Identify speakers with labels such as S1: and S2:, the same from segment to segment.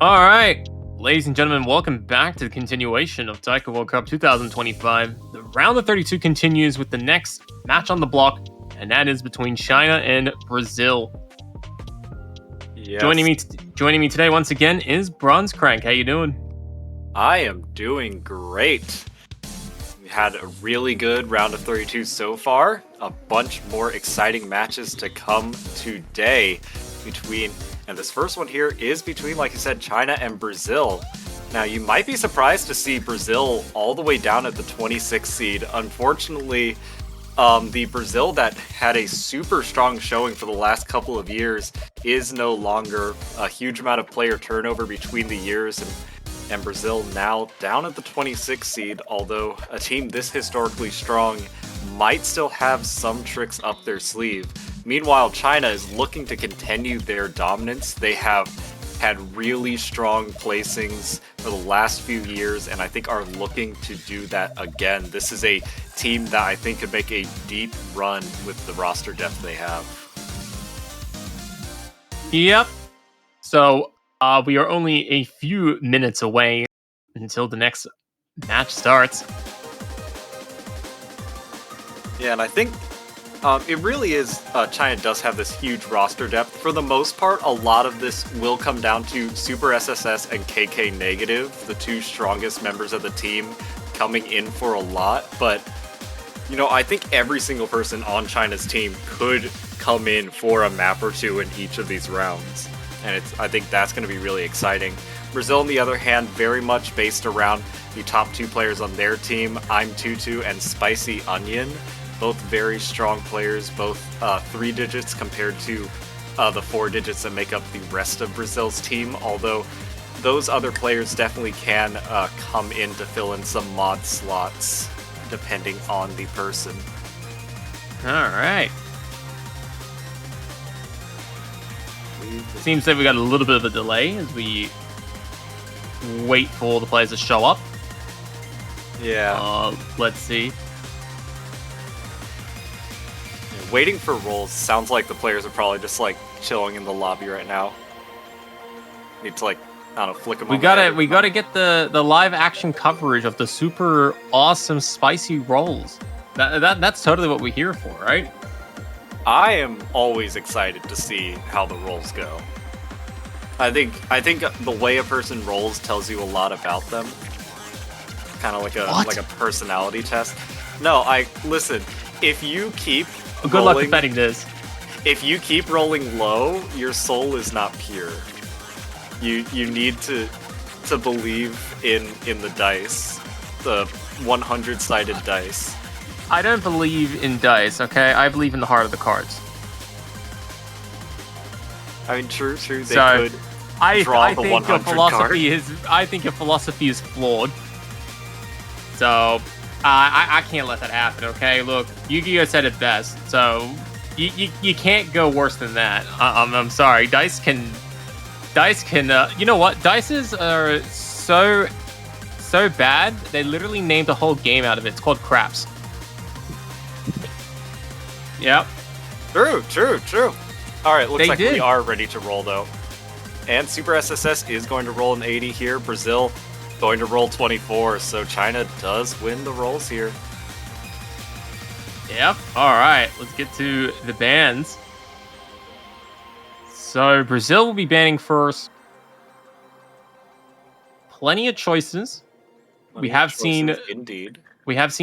S1: All right, ladies and gentlemen, welcome back to the continuation of Taiko World Cup 2025. The round of 32 continues with the next match on the block, and that is between China and Brazil.
S2: Yes.
S1: Joining me today once again is Bronze Crank. How you doing?
S2: I am doing great. We had a really good round of 32 so far. A bunch more exciting matches to come today and this first one here is between, like I said, China and Brazil. Now, you might be surprised to see Brazil all the way down at the 26th seed. Unfortunately, the Brazil that had a super strong showing for the last couple of years is no longer. A huge amount of player turnover between the years, and Brazil now down at the 26th seed, although a team this historically strong might still have some tricks up their sleeve. Meanwhile, China is looking to continue their dominance. They have had really strong placings for the last few years, and I think are looking to do that again. This is a team that I think could make a deep run with the roster depth they have.
S1: Yep. So we are only a few minutes away until the next match starts.
S2: Yeah, and I think it really is, China does have this huge roster depth. For the most part, a lot of this will come down to Super SSS and KK Negative, the two strongest members of the team, coming in for a lot. But, you know, I think every single person on China's team could come in for a map or two in each of these rounds. And I think that's going to be really exciting. Brazil, on the other hand, very much based around the top two players on their team, I'm Tutu and Spicy Onion. Both very strong players, both 3 digits compared to the 4 digits that make up the rest of Brazil's team, although those other players definitely can come in to fill in some mod slots, depending on the person.
S1: All right. Seems that we got a little bit of a delay as we wait for all the players to show up.
S2: Yeah.
S1: Let's see.
S2: Waiting for rolls sounds like the players are probably just like chilling in the lobby right now. Need to, like, I don't know, flick them.
S1: We gotta get the live action coverage of the super awesome spicy rolls. That's totally what we're here for, right?
S2: I am always excited to see how the rolls go. I think the way a person rolls tells you a lot about them. Kind of like a personality test. No, listen. If you keep
S1: good luck defending this.
S2: If you keep rolling low, your soul is not pure. You need to believe in the dice, the 100-sided dice.
S1: I don't believe in dice, okay? I believe in the heart of the cards.
S2: I mean, true. They
S1: so,
S2: could
S1: I
S2: the
S1: think
S2: 100
S1: philosophy
S2: card.
S1: I think your philosophy is flawed. So I can't let that happen, okay? Look, Yu-Gi-Oh! Said it best, so you can't go worse than that. I'm sorry. Dice can, you know what? Dices are so bad, they literally named a whole game out of it. It's called craps. Yep.
S2: True. Alright, looks like
S1: we
S2: we are ready to roll, though. And Super SSS is going to roll an 80 here. Brazil going to roll 24, so China does win the rolls here.
S1: Yep. All right, let's get to the bans. So Brazil will be banning first. Plenty of choices. We have seen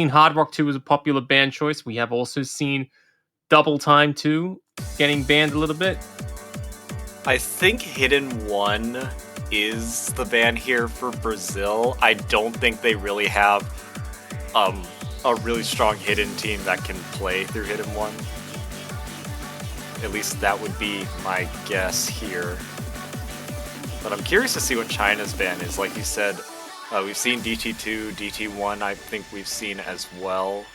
S1: Hard Rock 2 as a popular ban choice. We have also seen Double Time 2 getting banned a little bit.
S2: I think Hidden 1 is the ban here for Brazil. I don't think they really have a really strong hidden team that can play through Hidden 1. At least that would be my guess here. But I'm curious to see what China's ban is. Like you said, we've seen DT2, DT1 I think we've seen as well.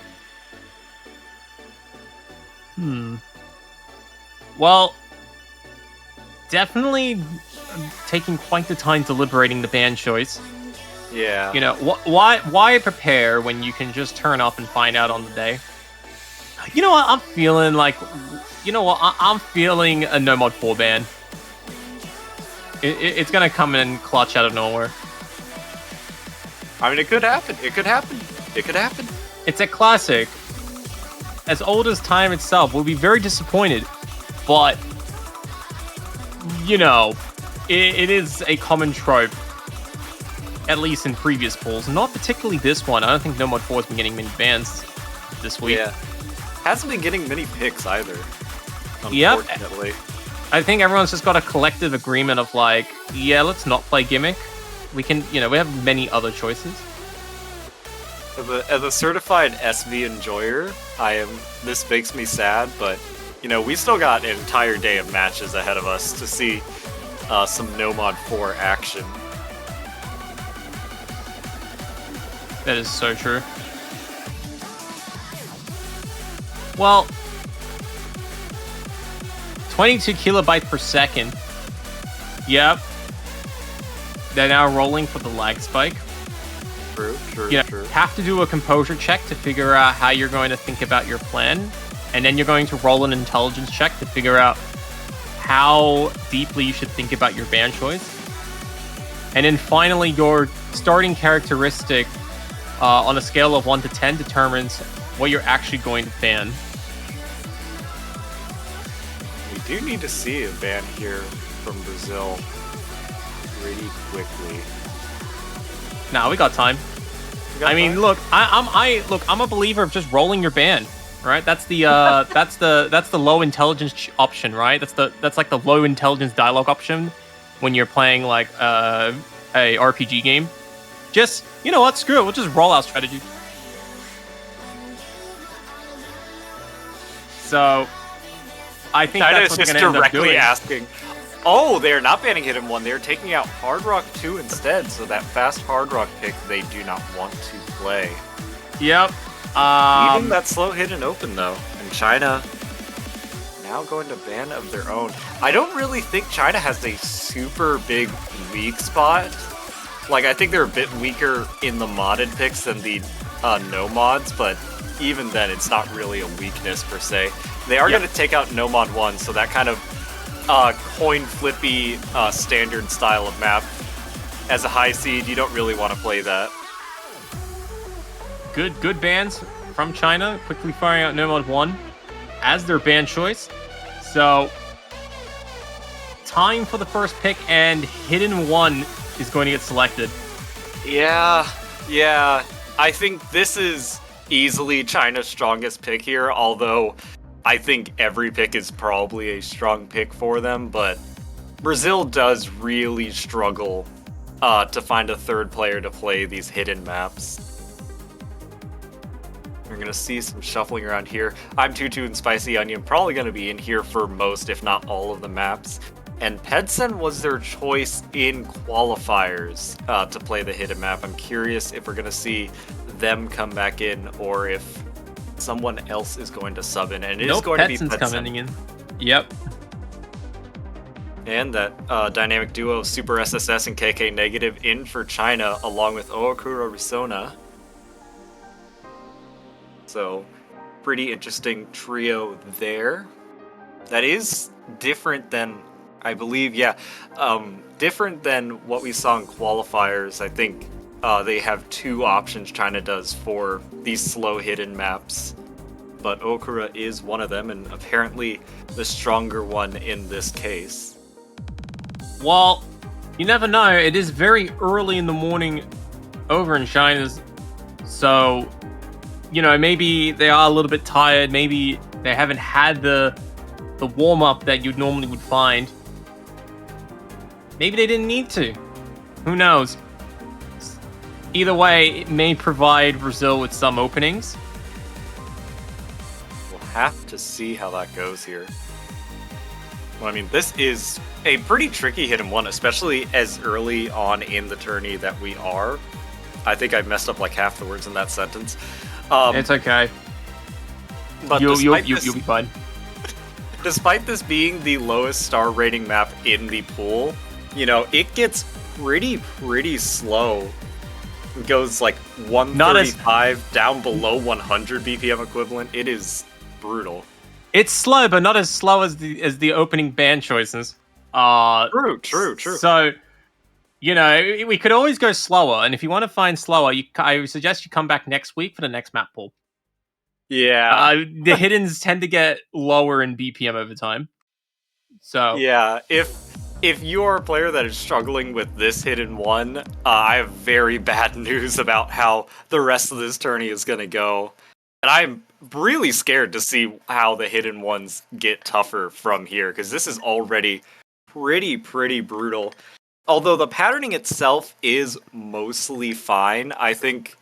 S1: Well, definitely taking quite the time deliberating the ban choice.
S2: Yeah.
S1: You know, why prepare when you can just turn up and find out on the day? You know what? I'm feeling a No Mod 4 ban. It's gonna come in clutch out of nowhere.
S2: I mean, it could happen. It could happen. It could happen.
S1: It's a classic. As old as time itself, we'll be very disappointed. But, you know, it is a common trope. At least in previous pools. Not particularly this one. I don't think Nomad 4 has been getting many bans this week.
S2: Yeah. Hasn't been getting many picks either.
S1: Yep.
S2: Unfortunately.
S1: I think everyone's just got a collective agreement of like, yeah, let's not play Gimmick. We can, you know, we have many other choices.
S2: As a certified SV enjoyer, this makes me sad, but, you know, we still got an entire day of matches ahead of us to see some Nomad 4 action.
S1: That is so true. Well, 22 kilobytes per second. Yep. They're now rolling for the lag spike.
S2: True.
S1: You have to do a composure check to figure out how you're going to think about your plan. And then you're going to roll an intelligence check to figure out how deeply you should think about your ban choice. And then finally, your starting characteristic on a scale of 1 to 10 determines what you're actually going to ban.
S2: We do need to see a ban here from Brazil pretty quickly.
S1: Nah, we got time. I mean, look, I'm a believer of just rolling your ban, right? That's the that's the low intelligence option, right? That's like the low intelligence dialogue option when you're playing like a RPG game. Just, you know what? Screw it. We'll just roll out strategy. So, I think
S2: China
S1: that's
S2: is
S1: what
S2: just
S1: they're going to end up
S2: directly
S1: doing.
S2: asking. Oh, they're not banning Hidden 1. They're taking out Hard Rock 2 instead. So that fast Hard Rock pick they do not want to play.
S1: Yep.
S2: Leaving that slow Hidden open though. And China now going to ban of their own. I don't really think China has a super big weak spot. Like, I think they're a bit weaker in the modded picks than the no mods, but even then, it's not really a weakness per se. They are going to take out no mod 1, so that kind of coin flippy standard style of map. As a high seed, you don't really want to play that.
S1: Good bans from China, quickly firing out Nomad 1 as their ban choice. So, time for the first pick, and Hidden 1 is going to get selected.
S2: Yeah. I think this is easily China's strongest pick here, although I think every pick is probably a strong pick for them, but Brazil does really struggle to find a third player to play these hidden maps. We're going to see some shuffling around here. I'm Tutu and Spicy Onion, probably going to be in here for most, if not all, of the maps. And Pedsen was their choice in qualifiers to play the hidden map. I'm curious if we're going to see them come back in or if someone else is going to sub in. And it is going to be Pedsen
S1: coming in. Yep.
S2: And that dynamic duo Super SSS and KK Negative in for China along with Ookura Risona. So, pretty interesting trio there. That is different than, I believe, different than what we saw in qualifiers. I think they have two options China does for these slow hidden maps. But Okura is one of them, and apparently the stronger one in this case.
S1: Well, you never know. It is very early in the morning over in China's, so, you know, maybe they are a little bit tired. Maybe they haven't had the warm-up that you normally would find. Maybe they didn't need to. Who knows? Either way, it may provide Brazil with some openings.
S2: We'll have to see how that goes here. Well, I mean, this is a pretty tricky hidden one, especially as early on in the tourney that we are. I think I messed up like half the words in that sentence.
S1: It's okay.
S2: But
S1: you'll be fine.
S2: Despite this being the lowest star rating map in the pool, you know, it gets pretty slow. It goes like 135 down below 100 BPM equivalent. It is brutal.
S1: It's slow, but not as slow as the opening ban choices.
S2: True.
S1: So, we could always go slower, and if you want to find slower, I suggest you come back next week for the next map pool.
S2: Yeah.
S1: The hiddens tend to get lower in BPM over time. So
S2: yeah, if you're a player that is struggling with this hidden one, I have very bad news about how the rest of this tourney is gonna go. And I'm really scared to see how the hidden ones get tougher from here, because this is already pretty brutal. Although the patterning itself is mostly fine, I think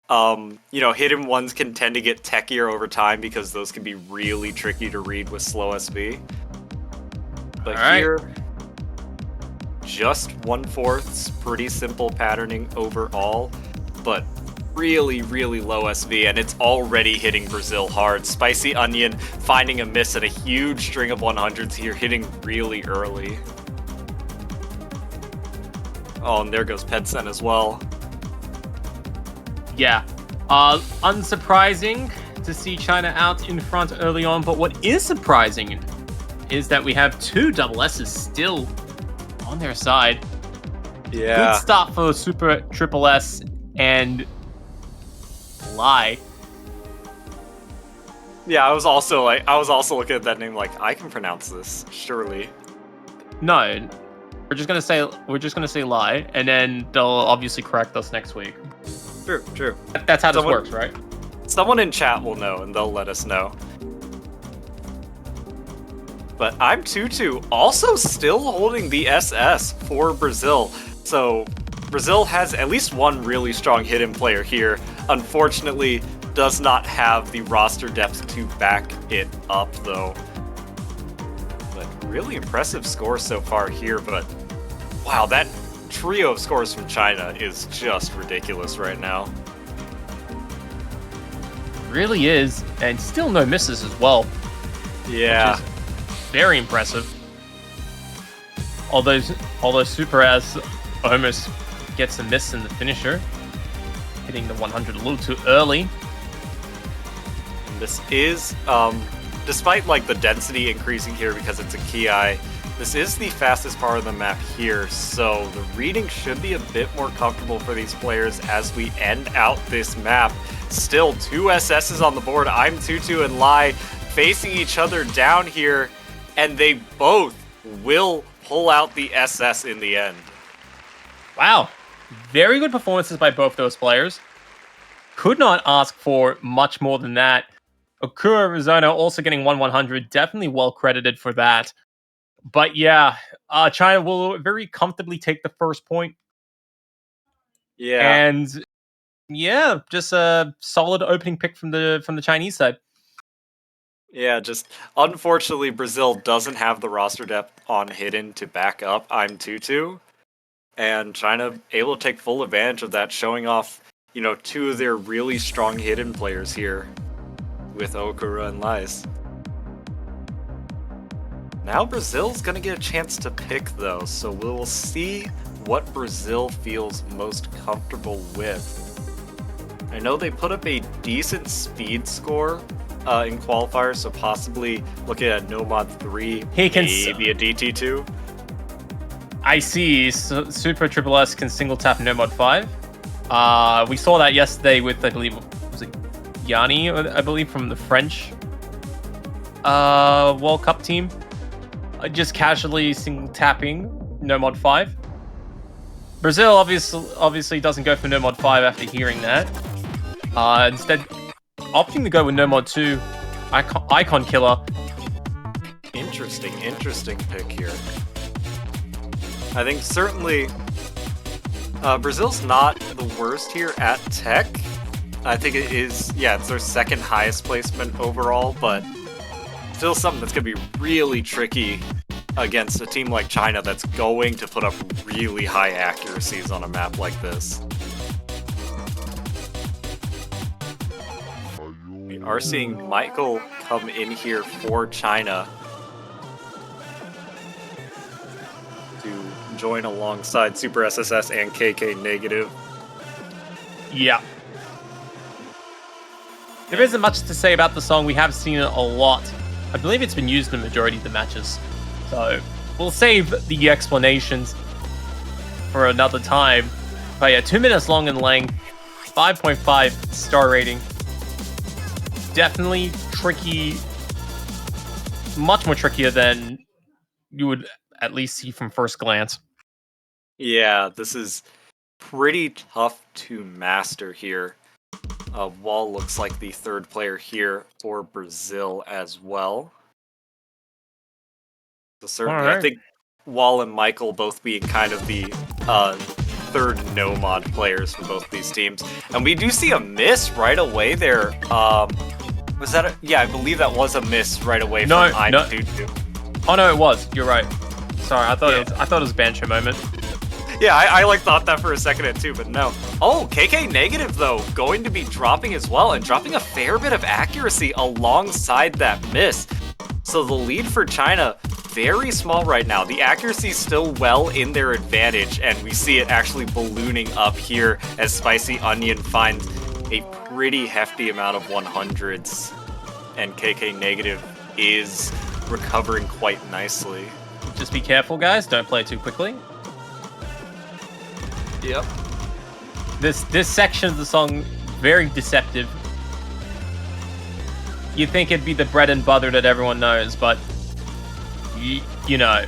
S2: hidden ones can tend to get techier over time because those can be really tricky to read with slow SV. But here, just 1/4's pretty simple patterning overall, but really low SV, and it's already hitting Brazil hard. Spicy Onion finding a miss at a huge string of 100s here, hitting really early. Oh, and there goes Pedsen as well.
S1: Yeah. Unsurprising to see China out in front early on, but what is surprising is that we have two double S's still on their side.
S2: Yeah.
S1: Good start for Super Triple S and Lie.
S2: Yeah, I was also looking at that name like, I can pronounce this, surely.
S1: No. We're just gonna say Lie, and then they'll obviously correct us next week.
S2: True.
S1: That's how this works, right?
S2: Someone in chat will know, and they'll let us know. But I'm Tutu also still holding the SS for Brazil. So Brazil has at least one really strong hidden player here. Unfortunately, does not have the roster depth to back it up, though. But really impressive score so far here, but wow, that trio of scores from China is just ridiculous right now.
S1: Really is, and still no misses as well.
S2: Yeah.
S1: Which is very impressive. Although Super S almost gets a miss in the finisher, hitting the 100 a little too early.
S2: And this is, despite like the density increasing here because it's a Ki, this is the fastest part of the map here, so the reading should be a bit more comfortable for these players as we end out this map. Still, two SSs on the board. I'm Tutu and Lai facing each other down here, and they both will pull out the SS in the end.
S1: Wow. Very good performances by both those players. Could not ask for much more than that. Okura Rizona also getting 1/100. Definitely well credited for that. But yeah, China will very comfortably take the first point.
S2: Yeah.
S1: And yeah, just a solid opening pick from the Chinese side.
S2: Yeah, just unfortunately Brazil doesn't have the roster depth on hidden to back up I'm Tutu. And China able to take full advantage of that, showing off, two of their really strong hidden players here with Okura and Lies. Now Brazil's gonna get a chance to pick though, so we'll see what Brazil feels most comfortable with. I know they put up a decent speed score in qualifiers, so possibly looking at Nomad 3, maybe a DT2.
S1: I see. Super Triple S can single tap Nomad 5. We saw that yesterday with, I believe, was it Yanni, I believe, from the French World Cup team. Just casually single tapping Nomad 5. Brazil obviously doesn't go for Nomad 5 after hearing that. Instead, opting to go with Nomad 2, Icon Killer.
S2: Interesting pick here. I think certainly Brazil's not the worst here at tech. I think it is, it's their second highest placement overall, but still something that's going to be really tricky against a team like China that's going to put up really high accuracies on a map like this. We are seeing Michael come in here for China to join alongside Super SSS and KK Negative.
S1: Yeah. There isn't much to say about the song. We have seen it a lot. I believe it's been used in the majority of the matches. So, we'll save the explanations for another time. But yeah, 2 minutes long in length, 5.5 star rating. Definitely tricky, much more trickier than you would at least see from first glance.
S2: Yeah, this is pretty tough to master here. Wall looks like the third player here for Brazil as well. So certainly, I
S1: Alright.
S2: think Wall and Michael both being kind of the third no-mod players for both these teams. And we do see a miss right away there. Was that yeah, I believe that was a miss right away from I22.
S1: Oh no, it was. You're right. Sorry, I thought it was a Bancho moment.
S2: Yeah, I like thought that for a second too, but no. Oh, KK negative though, going to be dropping as well, and dropping a fair bit of accuracy alongside that miss. So the lead for China, very small right now. The accuracy still well in their advantage, and we see it actually ballooning up here as Spicy Onion finds a pretty hefty amount of 100s, and KK negative is recovering quite nicely.
S1: Just be careful, guys. Don't play too quickly.
S2: Yep.
S1: This section of the song, very deceptive. You'd think it'd be the bread and butter that everyone knows, but you know,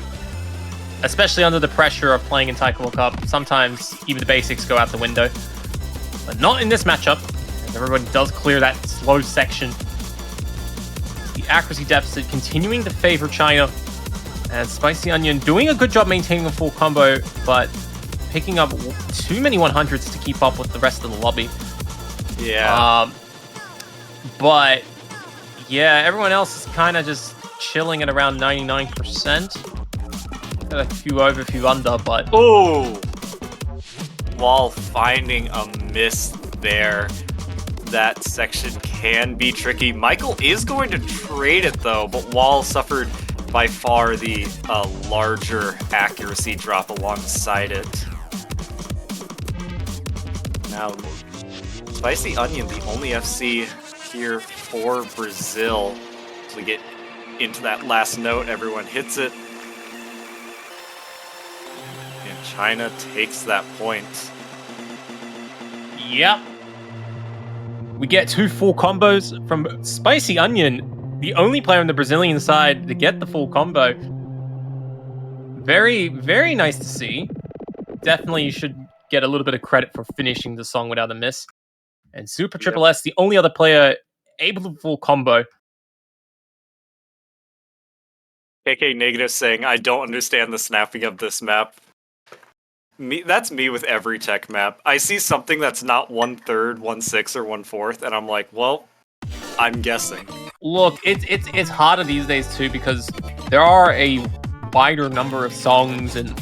S1: especially under the pressure of playing in Taiko World Cup, sometimes even the basics go out the window. But not in this matchup. Everyone does clear that slow section. The accuracy deficit continuing to favor China, and Spicy Onion doing a good job maintaining a full combo, but picking up too many 100s to keep up with the rest of the lobby.
S2: Yeah.
S1: But yeah, everyone else is kind of just chilling at around 99%. Got a few over, a few under, but
S2: oh, Wall finding a miss there. That section can be tricky. Michael is going to trade it though, but Wall suffered by far the larger accuracy drop alongside it. Now, Spicy Onion, the only FC here for Brazil. As we get into that last note, everyone hits it. And China takes that point.
S1: yep. We get 2 full combos from Spicy Onion, the only player on the Brazilian side to get the full combo. Very, very nice to see. Definitely you should get a little bit of credit for finishing the song without a miss. And Super Triple S, the only other player able to full combo.
S2: KK negative saying, I don't understand the snapping of this map. That's me with every tech map. I see something that's not 1/3, 1/6, or 1/4, and I'm like, well, I'm guessing.
S1: Look, it's harder these days too, because there are a wider number of songs and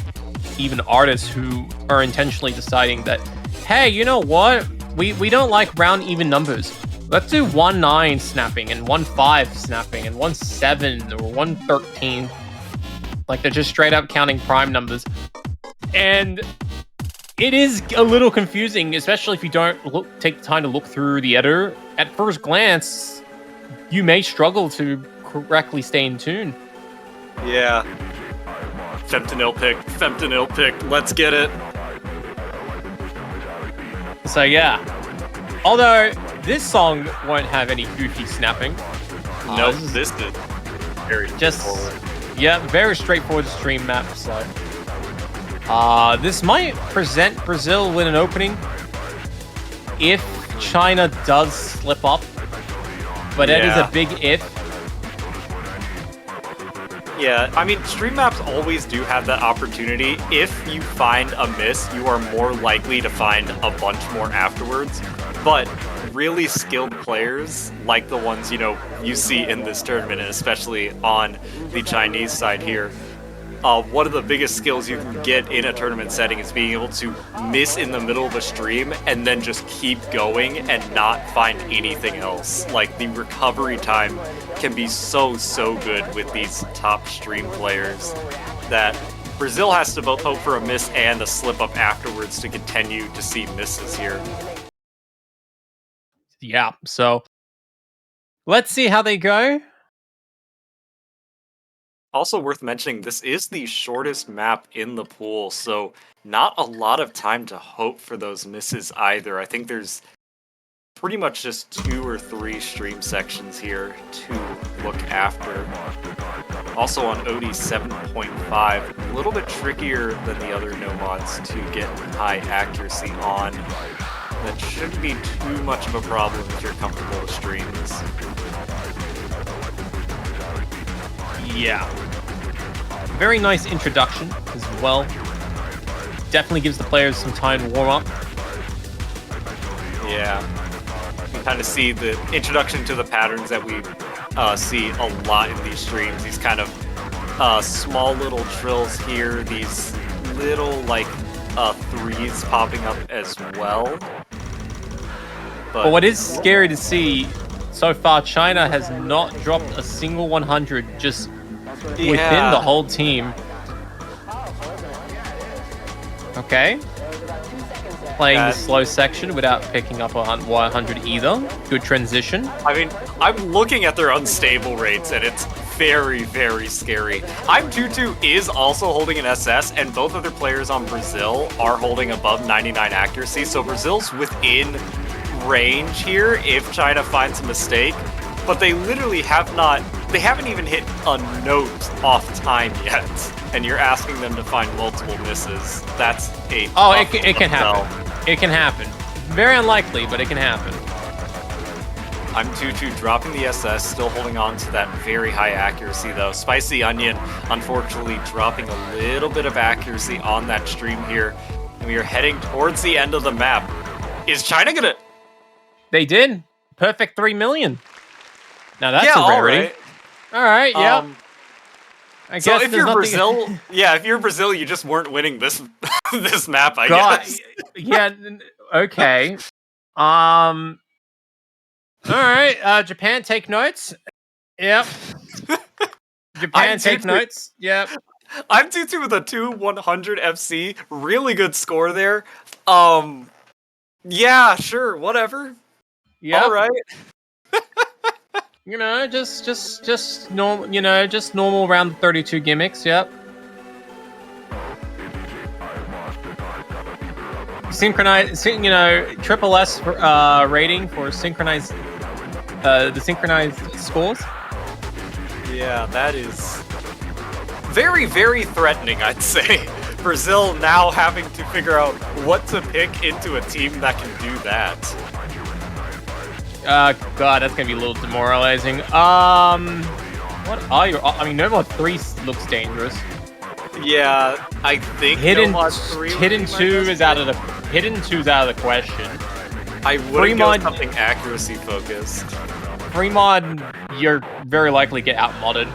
S1: even artists who are intentionally deciding that, hey, you know what? We don't like round even numbers. Let's do 1/9 snapping and 1/5 snapping and 1/7 or 1/13. Like they're just straight up counting prime numbers. And it is a little confusing, especially if you don't take the time to look through the editor. At first glance, you may struggle to correctly stay in tune.
S2: Yeah. Fentanyl picked, let's get it.
S1: So yeah. Although, this song won't have any goofy snapping.
S2: Nope, this is very straightforward.
S1: Yeah, very straightforward stream map, so. This might present Brazil with an opening if China does slip up, but it is a big if.
S2: Yeah, I mean, stream maps always do have that opportunity. If you find a miss, you are more likely to find a bunch more afterwards. But really skilled players, like the ones, you see in this tournament, and especially on the Chinese side here, one of the biggest skills you can get in a tournament setting is being able to miss in the middle of a stream and then just keep going and not find anything else. Like, the recovery time can be so good with these top stream players that Brazil has to both hope for a miss and a slip up afterwards to continue to see misses here.
S1: Yeah, so let's see how they go.
S2: Also worth mentioning, this is the shortest map in the pool, so not a lot of time to hope for those misses either. I think there's pretty much just 2 or 3 stream sections here to look after. Also on OD 7.5, a little bit trickier than the other no mods to get high accuracy on. That shouldn't be too much of a problem if you're comfortable with streams.
S1: Yeah. Very nice introduction as well. Definitely gives the players some time to warm up.
S2: Yeah. You kind of see the introduction to the patterns that we see a lot in these streams. These kind of small little trills here. These little, like, threes popping up as well.
S1: But what is scary to see, so far China has not dropped a single 100 just within the whole team. Okay. Playing the slow section without picking up a 100 either. Good transition.
S2: I mean, I'm looking at their unstable rates and it's very, very scary. I'm22 is also holding an SS, and both other players on Brazil are holding above 99 accuracy, so Brazil's within range here if China finds a mistake, but they literally haven't even hit a note off time yet, and you're asking them to find multiple misses. That's a
S1: it can happen. It can happen. Very unlikely, but it can happen.
S2: I'm22 dropping the SS, still holding on to that very high accuracy though. Spicy Onion, unfortunately, dropping a little bit of accuracy on that stream here. And we are heading towards the end of the map. Is China gonna...
S1: They did. Perfect 3 million. Now that's a rarity.
S2: All right,
S1: yeah. I guess
S2: if you're Brazil, if you're Brazil, you just weren't winning this this map, I guess.
S1: Yeah, okay. All right, Japan, take notes. Yep. Japan, take notes. Yep.
S2: I'm22 with a 2-100 FC. Really good score there. Yeah, sure, whatever.
S1: Yeah.
S2: All right.
S1: You know, just normal. You know, just normal round 32 gimmicks. Yep. Synchronized, you know, triple S rating for synchronized, the synchronized scores.
S2: Yeah, that is very, very threatening, I'd say. Brazil now having to figure out what to pick into a team that can do that.
S1: God, that's gonna be a little demoralizing. What are you? I mean, Nomad 3 looks dangerous.
S2: Yeah, I think
S1: Hidden
S2: 3
S1: 2 is out of the question.
S2: I wouldn't go something accuracy focused.
S1: Fremod, you're very likely get outmodded.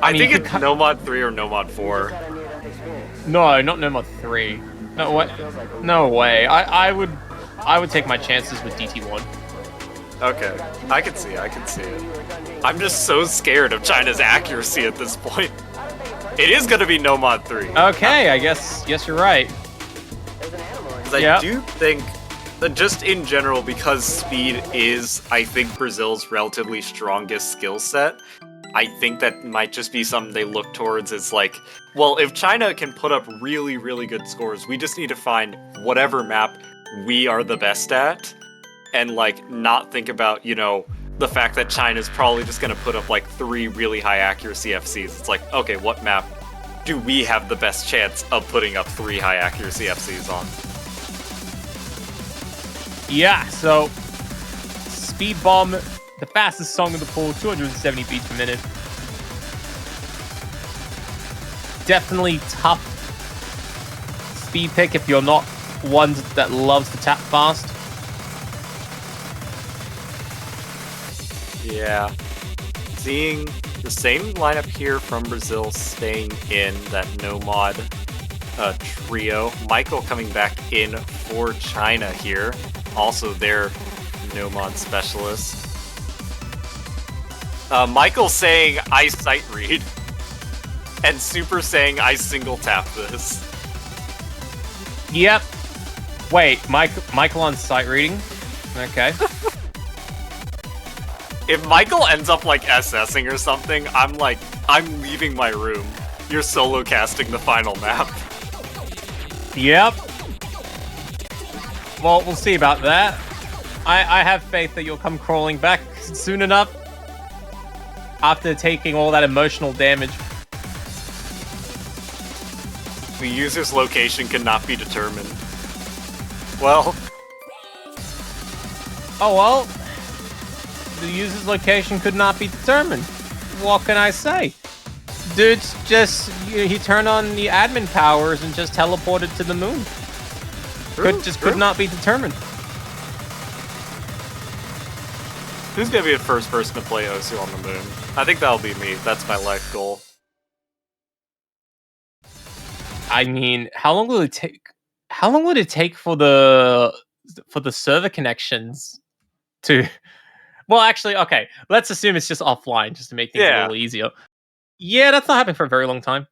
S2: I think it's Nomad 3 or Nomad 4.
S1: No, not Nomad 3. No way. No way. I would take my chances with DT1.
S2: Okay, I can see it. I'm just so scared of China's accuracy at this point. It is gonna be Nomad 3.
S1: Okay, I guess you're right.
S2: Because I do think that just in general, because speed is, I think, Brazil's relatively strongest skill set, I think that might just be something they look towards as like, well, if China can put up really, really good scores, we just need to find whatever map we are the best at, and like not think about, you know, the fact that China's probably just gonna put up like 3 really high accuracy FCs. It's like, okay, what map do we have the best chance of putting up 3 high accuracy FCs on?
S1: Yeah, so Speed Bomb, the fastest song in the pool, 270 beats per minute. Definitely tough speed pick if you're not one that loves to tap fast.
S2: Yeah. Seeing the same lineup here from Brazil staying in that no-mod trio. Michael coming back in for China here. Also their no-mod specialist. Michael saying, I sight read. And Super saying, I single tap this.
S1: Yep. Wait, Michael on sight reading? Okay.
S2: If Michael ends up like SSing or something, I'm like, I'm leaving my room. You're solo casting the final map.
S1: Yep. Well, we'll see about that. I have faith that you'll come crawling back soon enough after taking all that emotional damage.
S2: The user's location cannot be determined. Well...
S1: Oh well. The user's location could not be determined. What can I say? Dude's just... He turned on the admin powers and just teleported to the moon. Could not be determined.
S2: Who's gonna be the first person to play Osu on the moon? I think that'll be me. That's my life goal.
S1: I mean, how long will it take? How long would it take for the server connections to? Well, actually, okay. Let's assume it's just offline, just to make things a little easier. Yeah, that's not happening for a very long time.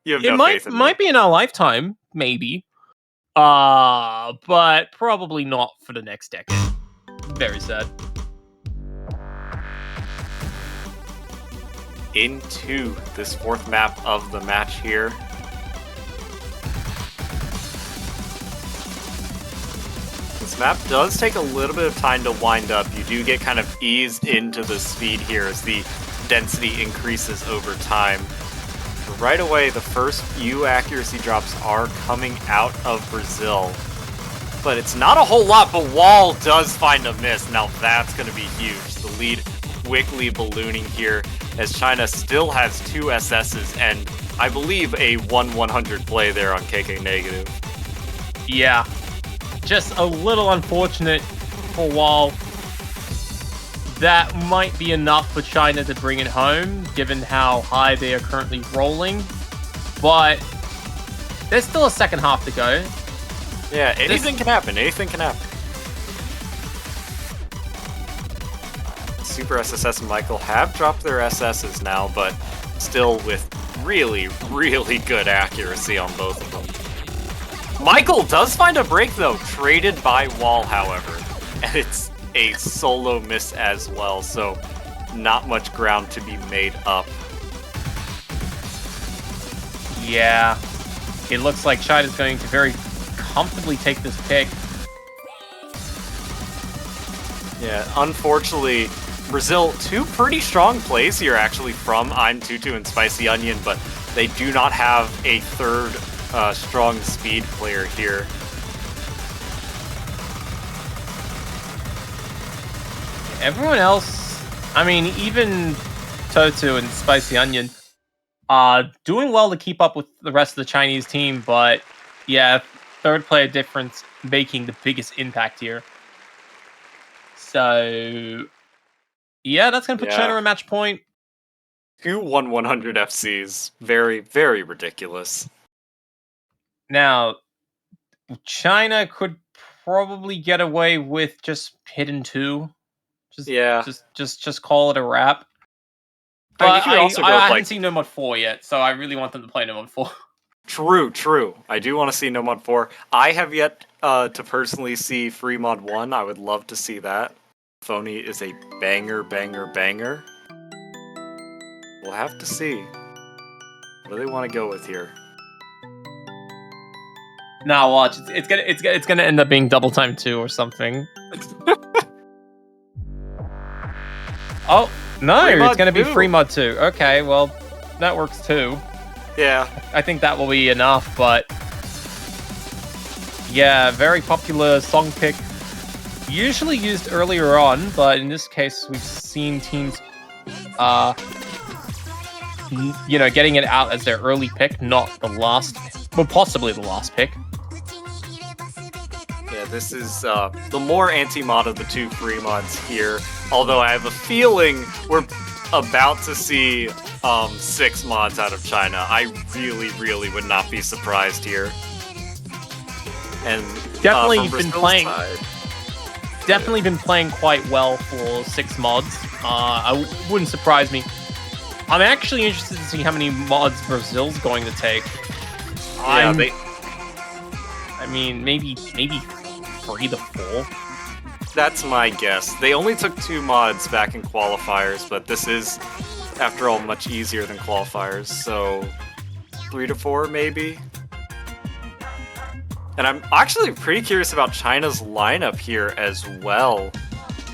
S2: You have no faith in me.
S1: Might be in our lifetime, maybe. But probably not for the next decade. Very sad.
S2: Into this fourth map of the match here. This map does take a little bit of time to wind up. You do get kind of eased into the speed here as the density increases over time. But right away, the first few accuracy drops are coming out of Brazil. But it's not a whole lot, but Wall does find a miss. Now that's going to be huge. The lead quickly ballooning here as China still has 2 SSs and I believe a 1-100 play there on KK Negative.
S1: Yeah, just a little unfortunate for Wall. That might be enough for China to bring it home, given how high they are currently rolling. But there's still a second half to go.
S2: Yeah, anything can happen. Anything can happen. Super SSS and Michael have dropped their SSs now, but still with really, really good accuracy on both of them. Michael does find a break, though, traded by Wall, however. And it's a solo miss as well, so not much ground to be made up.
S1: Yeah, it looks like China's going to very comfortably take this pick.
S2: Yeah, unfortunately, Brazil, 2 pretty strong plays here actually from I'm Tutu and Spicy Onion, but they do not have a third strong speed player here.
S1: Everyone else, I mean, even Totu and Spicy Onion, doing well to keep up with the rest of the Chinese team, but yeah, third player difference making the biggest impact here. So, yeah, that's going to put China in match point.
S2: 2 1-100 FCs. Very, very ridiculous.
S1: Now, China could probably get away with just hidden 2. Just call it a wrap. But I haven't seen No Mod 4 yet, so I really want them to play No Mod 4.
S2: True. I do want to see No Mod 4. I have yet to personally see Free Mod 1. I would love to see that. Phony is a banger. We'll have to see. What do they want to go with here?
S1: Now watch, it's gonna end up being Double Time 2 or something. Oh no, it's gonna be Free Mod 2. Okay, well that works too.
S2: Yeah,
S1: I think that will be enough, but yeah, very popular song pick. Usually used earlier on, but in this case, we've seen teams, getting it out as their early pick, not the last, but possibly the last pick.
S2: Yeah, this is the more anti-mod of the 2 free mods here. Although I have a feeling we're about to see 6 mods out of China. I really would not be surprised here. And
S1: definitely been playing quite well for 6 mods. Wouldn't surprise me. I'm actually interested to see how many mods Brazil's going to take. I mean, maybe 3 to 4.
S2: That's my guess. They only took 2 mods back in qualifiers, but this is after all, much easier than qualifiers. So 3 to 4 maybe. And I'm actually pretty curious about China's lineup here as well.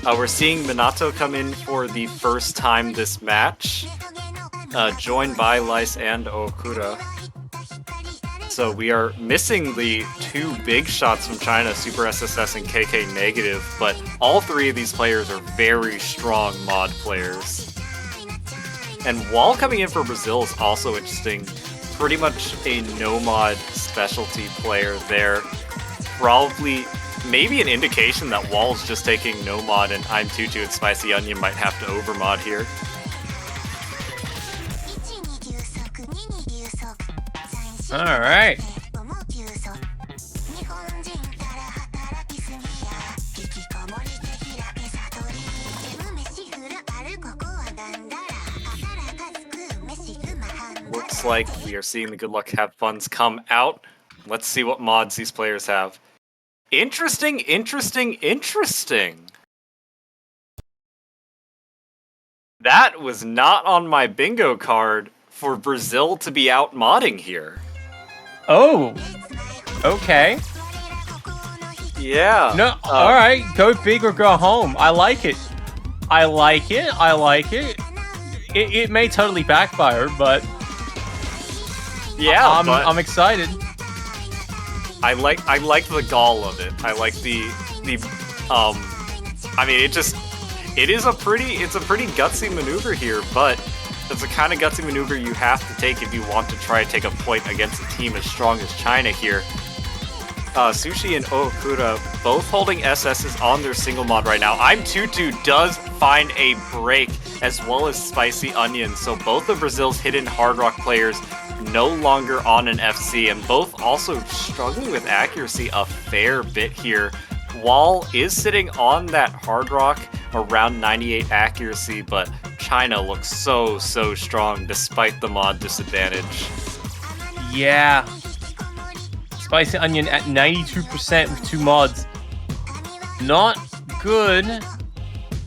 S2: We're seeing Minato come in for the first time this match, joined by Lice and Okura. So we are missing the two big shots from China, Super SSS and KK Negative, but all three of these players are very strong mod players. And Wall coming in for Brazil is also interesting. Pretty much a no-mod specialty player there. Probably, maybe an indication that Wall's just taking no-mod and I'm Tutu and Spicy Onion might have to over-mod here.
S1: Alright.
S2: Looks like we are seeing the Good Luck Have Funds come out. Let's see what mods these players have. Interesting, interesting, interesting. That was not on my bingo card for Brazil to be out modding here.
S1: Oh. Okay.
S2: Yeah.
S1: No, alright. Go big or go home. I like it. I like it. I like it. It may totally backfire, but
S2: yeah,
S1: I'm excited.
S2: I like the gall of it. I like the I mean it's a pretty gutsy maneuver here, but it's the kind of gutsy maneuver you have to take if you want to try to take a point against a team as strong as China here. Sushi and Okura both holding SSs on their single mod right now. I'm Tutu does find a break as well as Spicy Onion, so both of Brazil's hidden Hard Rock players no longer on an FC, and both also struggling with accuracy a fair bit here. Wall is sitting on that Hard Rock around 98 accuracy, but China looks so strong despite the mod disadvantage.
S1: Yeah. Spicy Onion at 92% with 2 mods. Not good,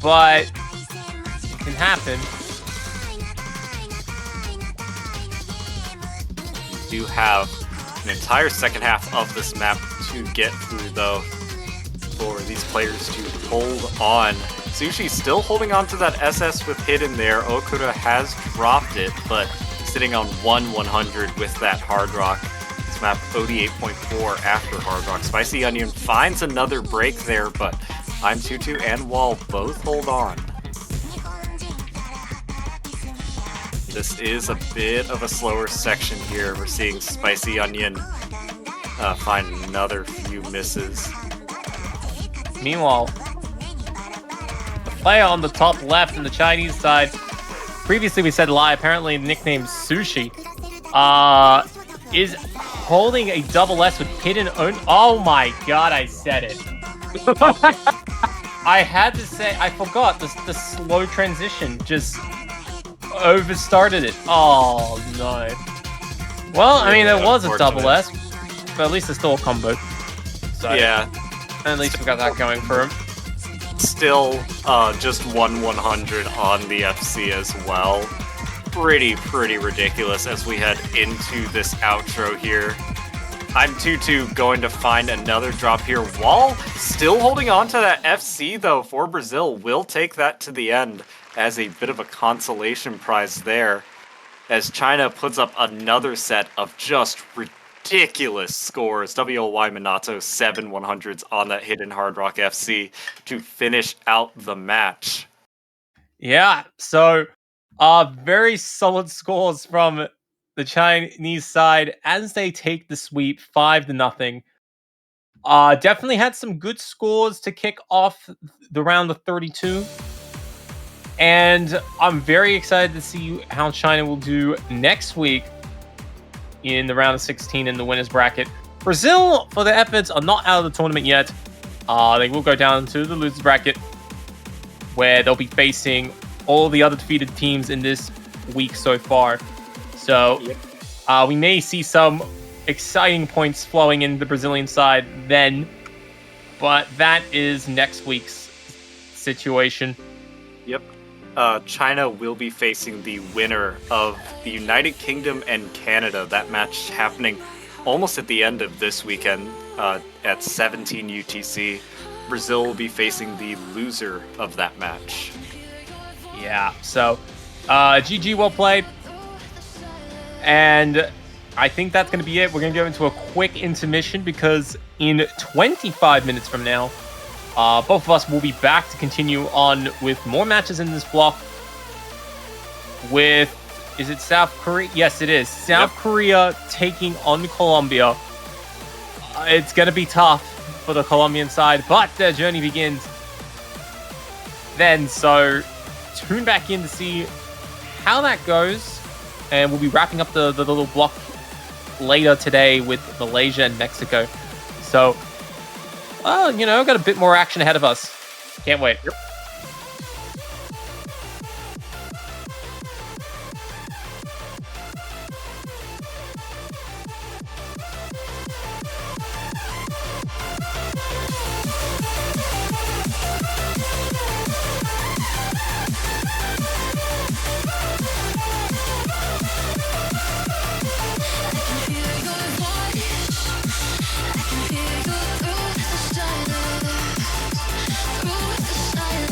S1: but it can happen.
S2: We do have an entire second half of this map to get through, though, for these players to hold on. Sushi still holding on to that SS with hidden there. Okura has dropped it, but sitting on 100 with that Hard Rock. This map OD8.4 after Hard Rock. Spicy Onion finds another break there, but I'm Tutu and Wall both hold on. This is a bit of a slower section here. We're seeing Spicy Onion find another few misses.
S1: Meanwhile, the player on the top left in the Chinese side, previously we said lie, apparently nicknamed Sushi, is holding a double S with hidden own. Oh my god, I said it. I had to say, I forgot the slow transition just overstarted it. Oh no. Well, I mean, there was a double S, but at least it's still a combo. So
S2: yeah.
S1: At least we got that going for him.
S2: Still, just 100 on the FC as well. Pretty ridiculous as we head into this outro here. I'm Tutu going to find another drop here. Wall still holding on to that FC though for Brazil. Will take that to the end as a bit of a consolation prize there. As China puts up another set of just ridiculous scores. WLY Minato 7 100s on that hidden Hard Rock FC to finish out the match.
S1: Yeah, so very solid scores from the Chinese side as they take the sweep 5-0. Definitely had some good scores to kick off the round of 32. And I'm very excited to see how China will do next week in the round of 16 in the winners bracket. Brazil, for their efforts, are not out of the tournament yet. They will go down to the losers bracket, where they'll be facing all the other defeated teams in this week so far. So we may see some exciting points flowing in the Brazilian side then, but that is next week's situation.
S2: Yep. China will be facing the winner of the United Kingdom and Canada. That match happening almost at the end of this weekend at 17 UTC. Brazil will be facing the loser of that match.
S1: Yeah, so GG, well played. And I think that's going to be it. We're going to go into a quick intermission because in 25 minutes from now, both of us will be back to continue on with more matches in this block with, is it South Korea? Yes, it is. South Korea taking on Colombia. It's going to be tough for the Colombian side, but their journey begins then. So tune back in to see how that goes. And we'll be wrapping up the little block later today with Malaysia and Mexico. So, got a bit more action ahead of us. Can't wait.
S2: Yep.
S3: Through the silence.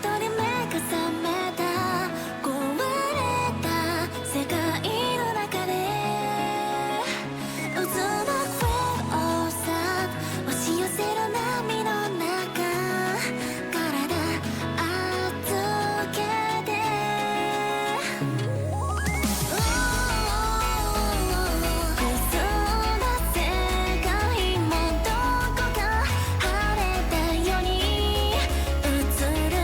S3: 人目が覚めた壊れた世界の中で渦巻く wave of sound 押し寄せる波の中体預けてくすんだ世界もどこか晴れたように映る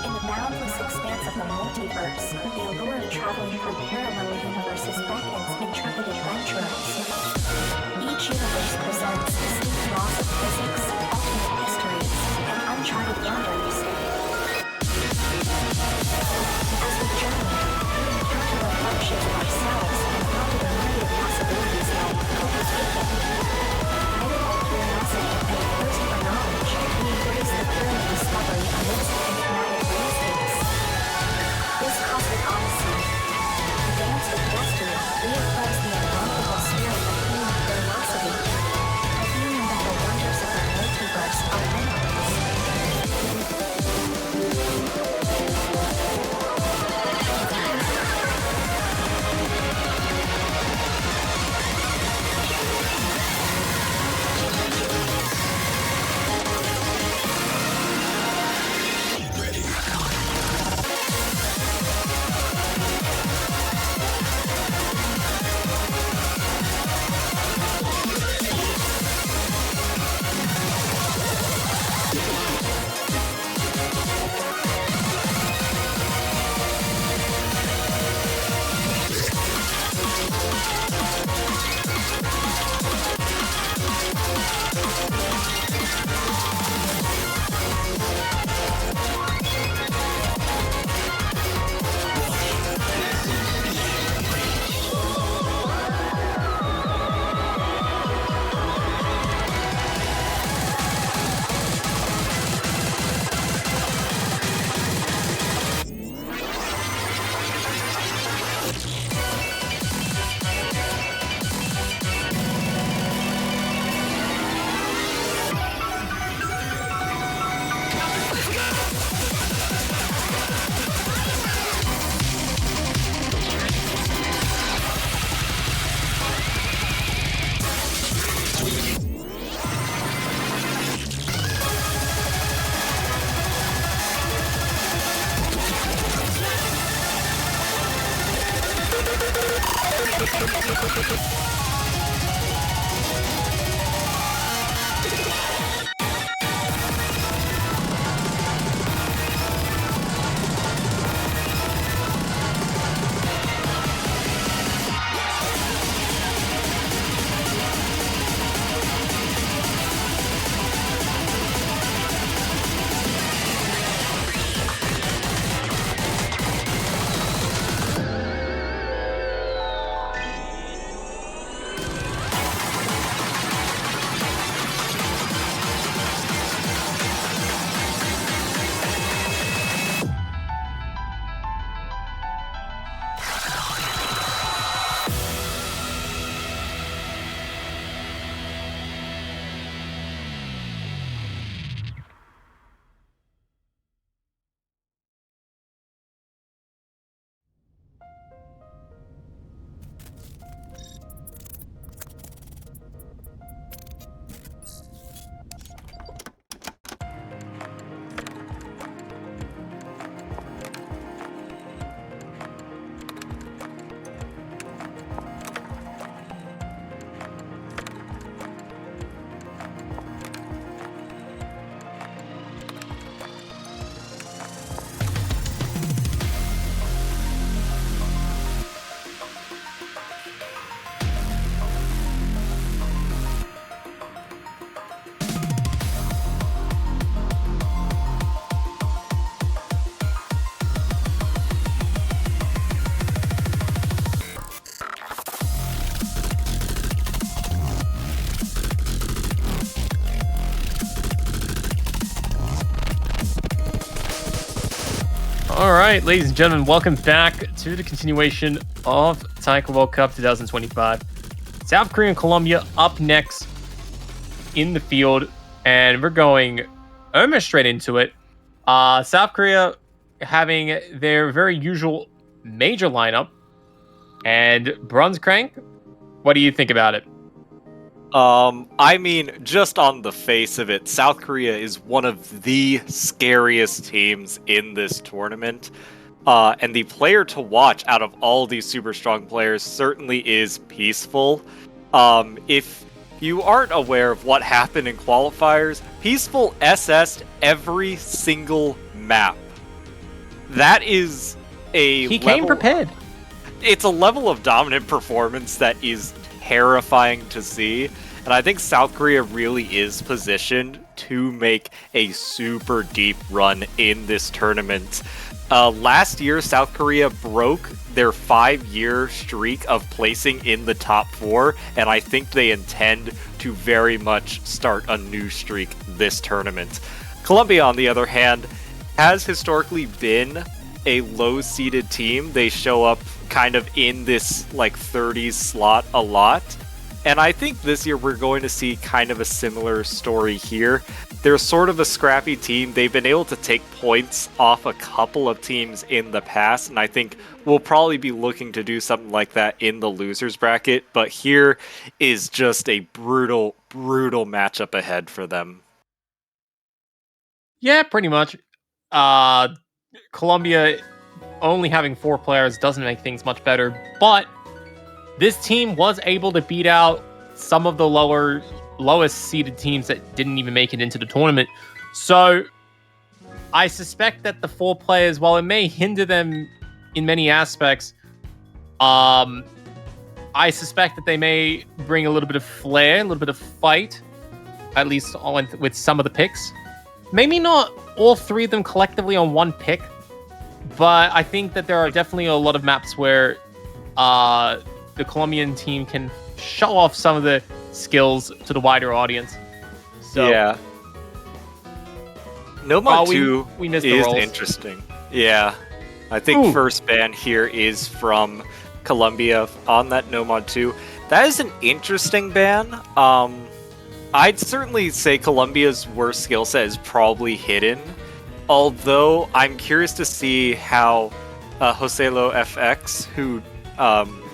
S3: In the boundless expanse of the multiverse, the allure of traveling through parallel universes beckons intrepid adventurers. Each universe presents distinct laws of physics, alternate histories, and uncharted wonders. As we journey, we encounter reflections of ourselves and ponder the myriad possibilities that cope us with them. Guided by curiosity and a thirst for knowledge, we embrace the thrill of discovery amidst enigmatic landscapes. This cosmic odyssey, the dance with destiny, reaffirms the unbreakable spirit of human curiosity, a union that the wonders of the multiverse are limitless.
S1: right, ladies and gentlemen, welcome back to the continuation of Taiko World Cup 2025. South Korea and Colombia up next in the field, and we're going almost straight into it. South Korea having their very usual major lineup, and Brunscrank, what do you think about it?
S2: I mean, just on the face of it, South Korea is one of the scariest teams in this tournament. And the player to watch out of all these super strong players certainly is Peaceful. If you aren't aware of what happened in qualifiers, Peaceful SS'd every single map. That is
S1: He came prepared.
S2: It's a level of dominant performance that is terrifying to see, and I think South Korea really is positioned to make a super deep run in this tournament. Last year, South Korea broke their 5-year streak of placing in the top 4, and I think they intend to very much start a new streak this tournament. Colombia, on the other hand, has historically been a low-seeded team. They show up kind of in this like 30s slot a lot. And I think this year we're going to see kind of a similar story here. They're sort of a scrappy team. They've been able to take points off a couple of teams in the past, and I think we'll probably be looking to do something like that in the losers bracket. But here is just a brutal, brutal matchup ahead for them.
S1: Yeah, pretty much. Colombia only having 4 players doesn't make things much better, but this team was able to beat out some of the lowest seeded teams that didn't even make it into the tournament. So I suspect that the 4 players, while it may hinder them in many aspects, I suspect that they may bring a little bit of flair, a little bit of fight, at least with some of the picks. Maybe not all 3 of them collectively on one pick, but I think that there are definitely a lot of maps where the Colombian team can show off some of the skills to the wider audience. So
S2: yeah. Nomad 2
S1: we missed the
S2: is
S1: rolls.
S2: Interesting. Yeah. I think first ban here is from Colombia on that Nomad 2. That is an interesting ban. I'd certainly say Colombia's worst skill set is probably hidden. Although I'm curious to see how Joselo FX, who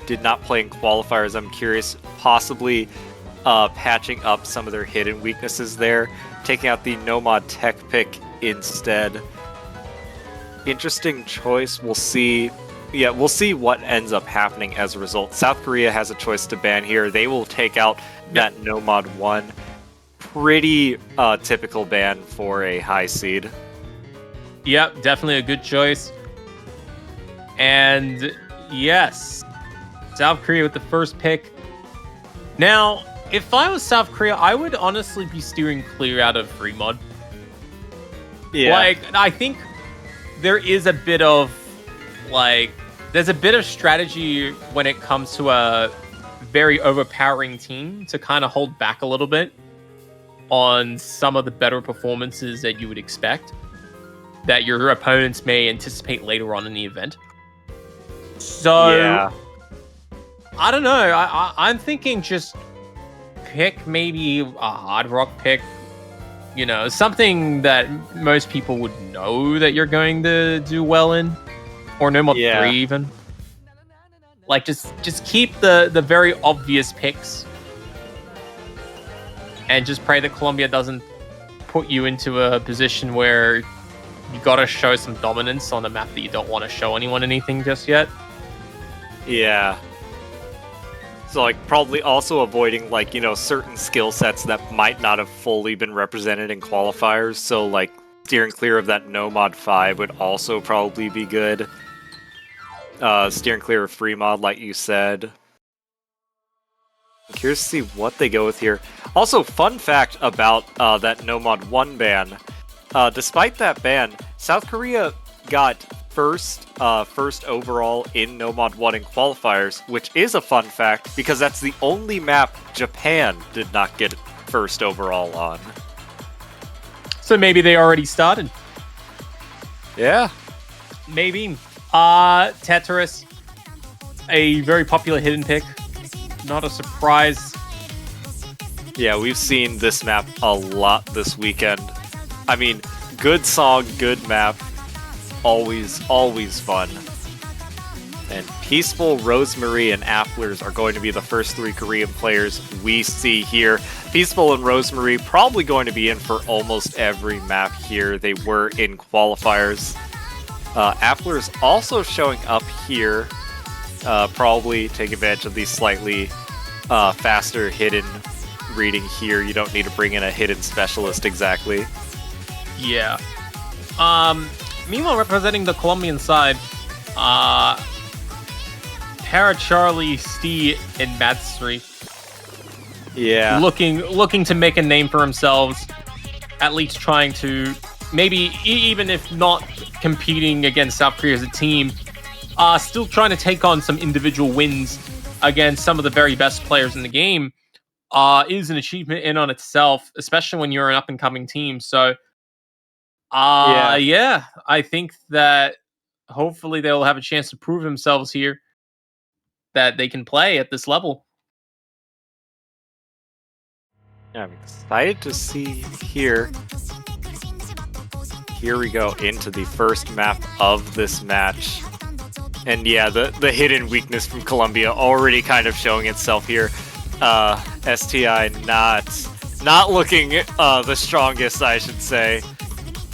S2: did not play in qualifiers, I'm curious possibly patching up some of their hidden weaknesses there, taking out the Nomad tech pick instead. Interesting choice. We'll see. Yeah, we'll see what ends up happening as a result. South Korea has a choice to ban here. They will take out that Nomad 1. Pretty typical ban for a high seed.
S1: Yep, definitely a good choice. And yes, South Korea with the first pick. Now, if I was South Korea, I would honestly be steering clear out of free mod.
S2: Yeah.
S1: Like, I think there is a bit of, there's a bit of strategy when it comes to a very overpowering team to kind of hold back a little bit on some of the better performances that you would expect that your opponents may anticipate later on in the event. So,
S2: yeah.
S1: I don't know. I'm thinking just pick maybe a hard rock pick. You know, something that most people would know that you're going to do well in. Or no more 3 even. Like, just keep the very obvious picks. And just pray that Colombia doesn't put you into a position where you gotta show some dominance on a map that you don't want to show anyone anything just yet.
S2: Yeah. So, like, probably also avoiding, like, you know, certain skill sets that might not have fully been represented in qualifiers. So, like, steering clear of that Nomad 5 would also probably be good. Steering clear of free mod, like you said. I'm curious to see what they go with here. Also, fun fact about that Nomad 1 ban. Despite that ban, South Korea got first overall in Nomad 1 in qualifiers, which is a fun fact because that's the only map Japan did not get first overall on.
S1: So maybe they already started.
S2: Yeah.
S1: Maybe. Tetris, a very popular hidden pick. Not a surprise.
S2: Yeah, we've seen this map a lot this weekend. I mean, good song, good map. Always fun. And Peaceful, Rosemary, and Applers are going to be the first 3 Korean players we see here. Peaceful and Rosemary probably going to be in for almost every map here. They were in qualifiers. Applers also showing up here. Probably take advantage of these slightly faster hidden reading here. You don't need to bring in a hidden specialist exactly.
S1: Yeah. Meanwhile, representing the Colombian side, Para Charlie, Stee, and Matsuri.
S2: Yeah.
S1: Looking to make a name for themselves, at least trying to, maybe even if not competing against South Korea as a team, still trying to take on some individual wins against some of the very best players in the game, is an achievement in on itself, especially when you're an up-and-coming team. So, yeah, I think that hopefully they'll have a chance to prove themselves here, that they can play at this level.
S2: Yeah, I'm excited to see here. Here we go into the first map of this match. And yeah, the hidden weakness from Colombia already kind of showing itself here. STI not looking the strongest, I should say.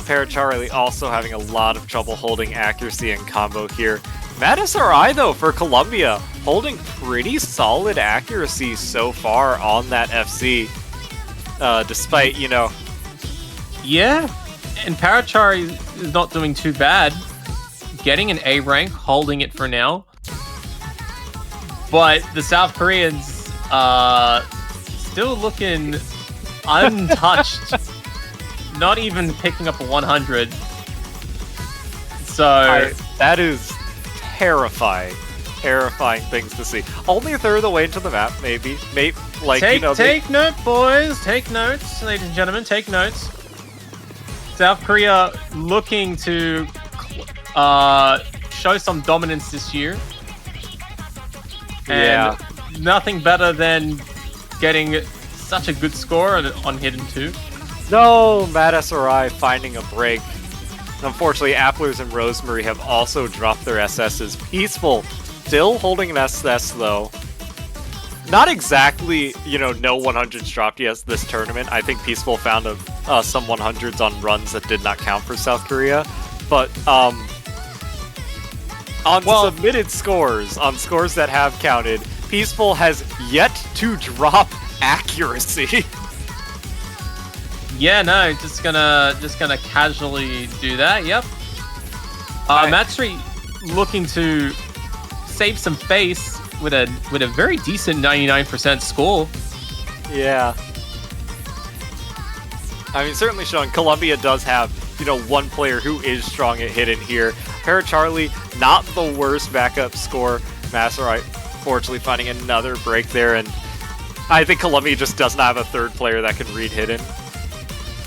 S2: Paracharlie also having a lot of trouble holding accuracy and combo here. Mad SRI, though, for Colombia, holding pretty solid accuracy so far on that FC. Despite, you know...
S1: Yeah, and Parachari is not doing too bad. Getting an A rank, holding it for now. But the South Koreans, still looking untouched. Not even picking up a 100. So...
S2: that is terrifying things to see. Only a third of the way into the map, maybe. Like,
S1: take note, boys. Take notes, ladies and gentlemen. Take notes. South Korea looking to show some dominance this year. And nothing better than getting such a good score on Hidden 2.
S2: No, Mad SRI finding a break. Unfortunately, Applers and Rosemary have also dropped their SSs. Peaceful still holding an SS, though. Not exactly, no 100s dropped yet this tournament. I think Peaceful found some 100s on runs that did not count for South Korea. But on submitted scores, on scores that have counted, Peaceful has yet to drop accuracy.
S1: Yeah, no, just gonna casually do that. Yep. Matsuri looking to save some face with a very decent 99% score.
S2: Yeah. I mean, certainly showing Colombia does have, one player who is strong at hidden here. Paracharlie, not the worst backup score. Matsuri, fortunately, finding another break there, and I think Colombia just does not have a third player that can read hidden.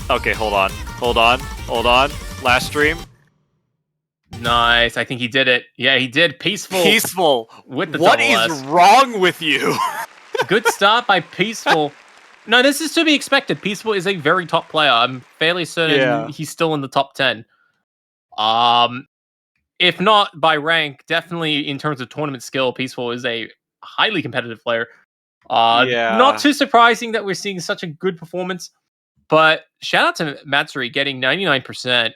S2: Okay, hold on. Last stream.
S1: Nice. I think he did it. Yeah, he did. Peaceful. With the
S2: what
S1: double
S2: is
S1: S.
S2: wrong with you?
S1: Good start by Peaceful. No, this is to be expected. Peaceful is a very top player. I'm fairly certain he's still in the top 10. If not by rank, definitely in terms of tournament skill, Peaceful is a highly competitive player. Not too surprising that we're seeing such a good performance. But shout out to Matsuri getting 99%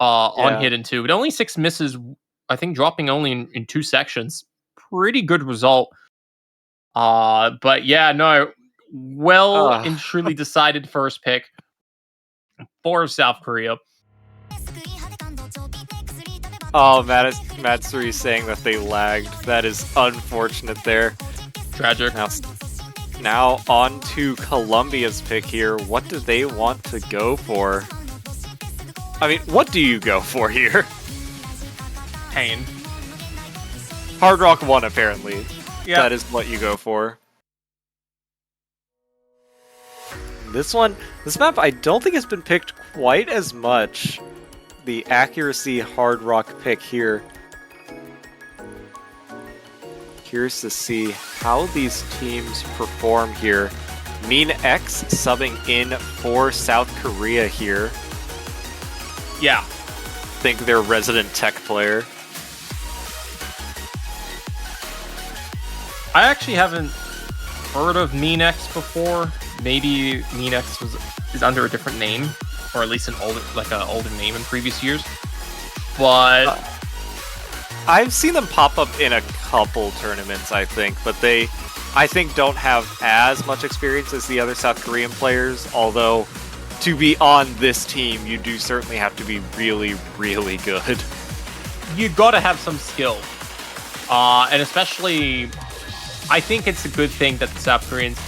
S1: on Hidden 2. With only 6 misses, I think dropping only in 2 sections. Pretty good result. But yeah, no. And truly decided first pick for South Korea.
S2: Oh, Matsuri saying that they lagged. That is unfortunate there.
S1: Tragic.
S2: Now on to Colombia's pick here. What do they want to go for? I mean, what do you go for here?
S1: Pain.
S2: Hard Rock 1, apparently.
S1: Yeah.
S2: That is what you go for. This map I don't think has been picked quite as much. the accuracy Hard Rock pick here. Curious to see how these teams perform here. Mean X subbing in for South Korea here.
S1: Yeah.
S2: Think they're resident tech player.
S1: I actually haven't heard of Mean X before. Maybe Mean X is under a different name, or at least an older name in previous years. But
S2: I've seen them pop up in a couple tournaments, I think, but they, I think, don't have as much experience as the other South Korean players, although to be on this team, you do certainly have to be really, really good.
S1: You gotta have some skill. And especially, I think it's a good thing that the South Koreans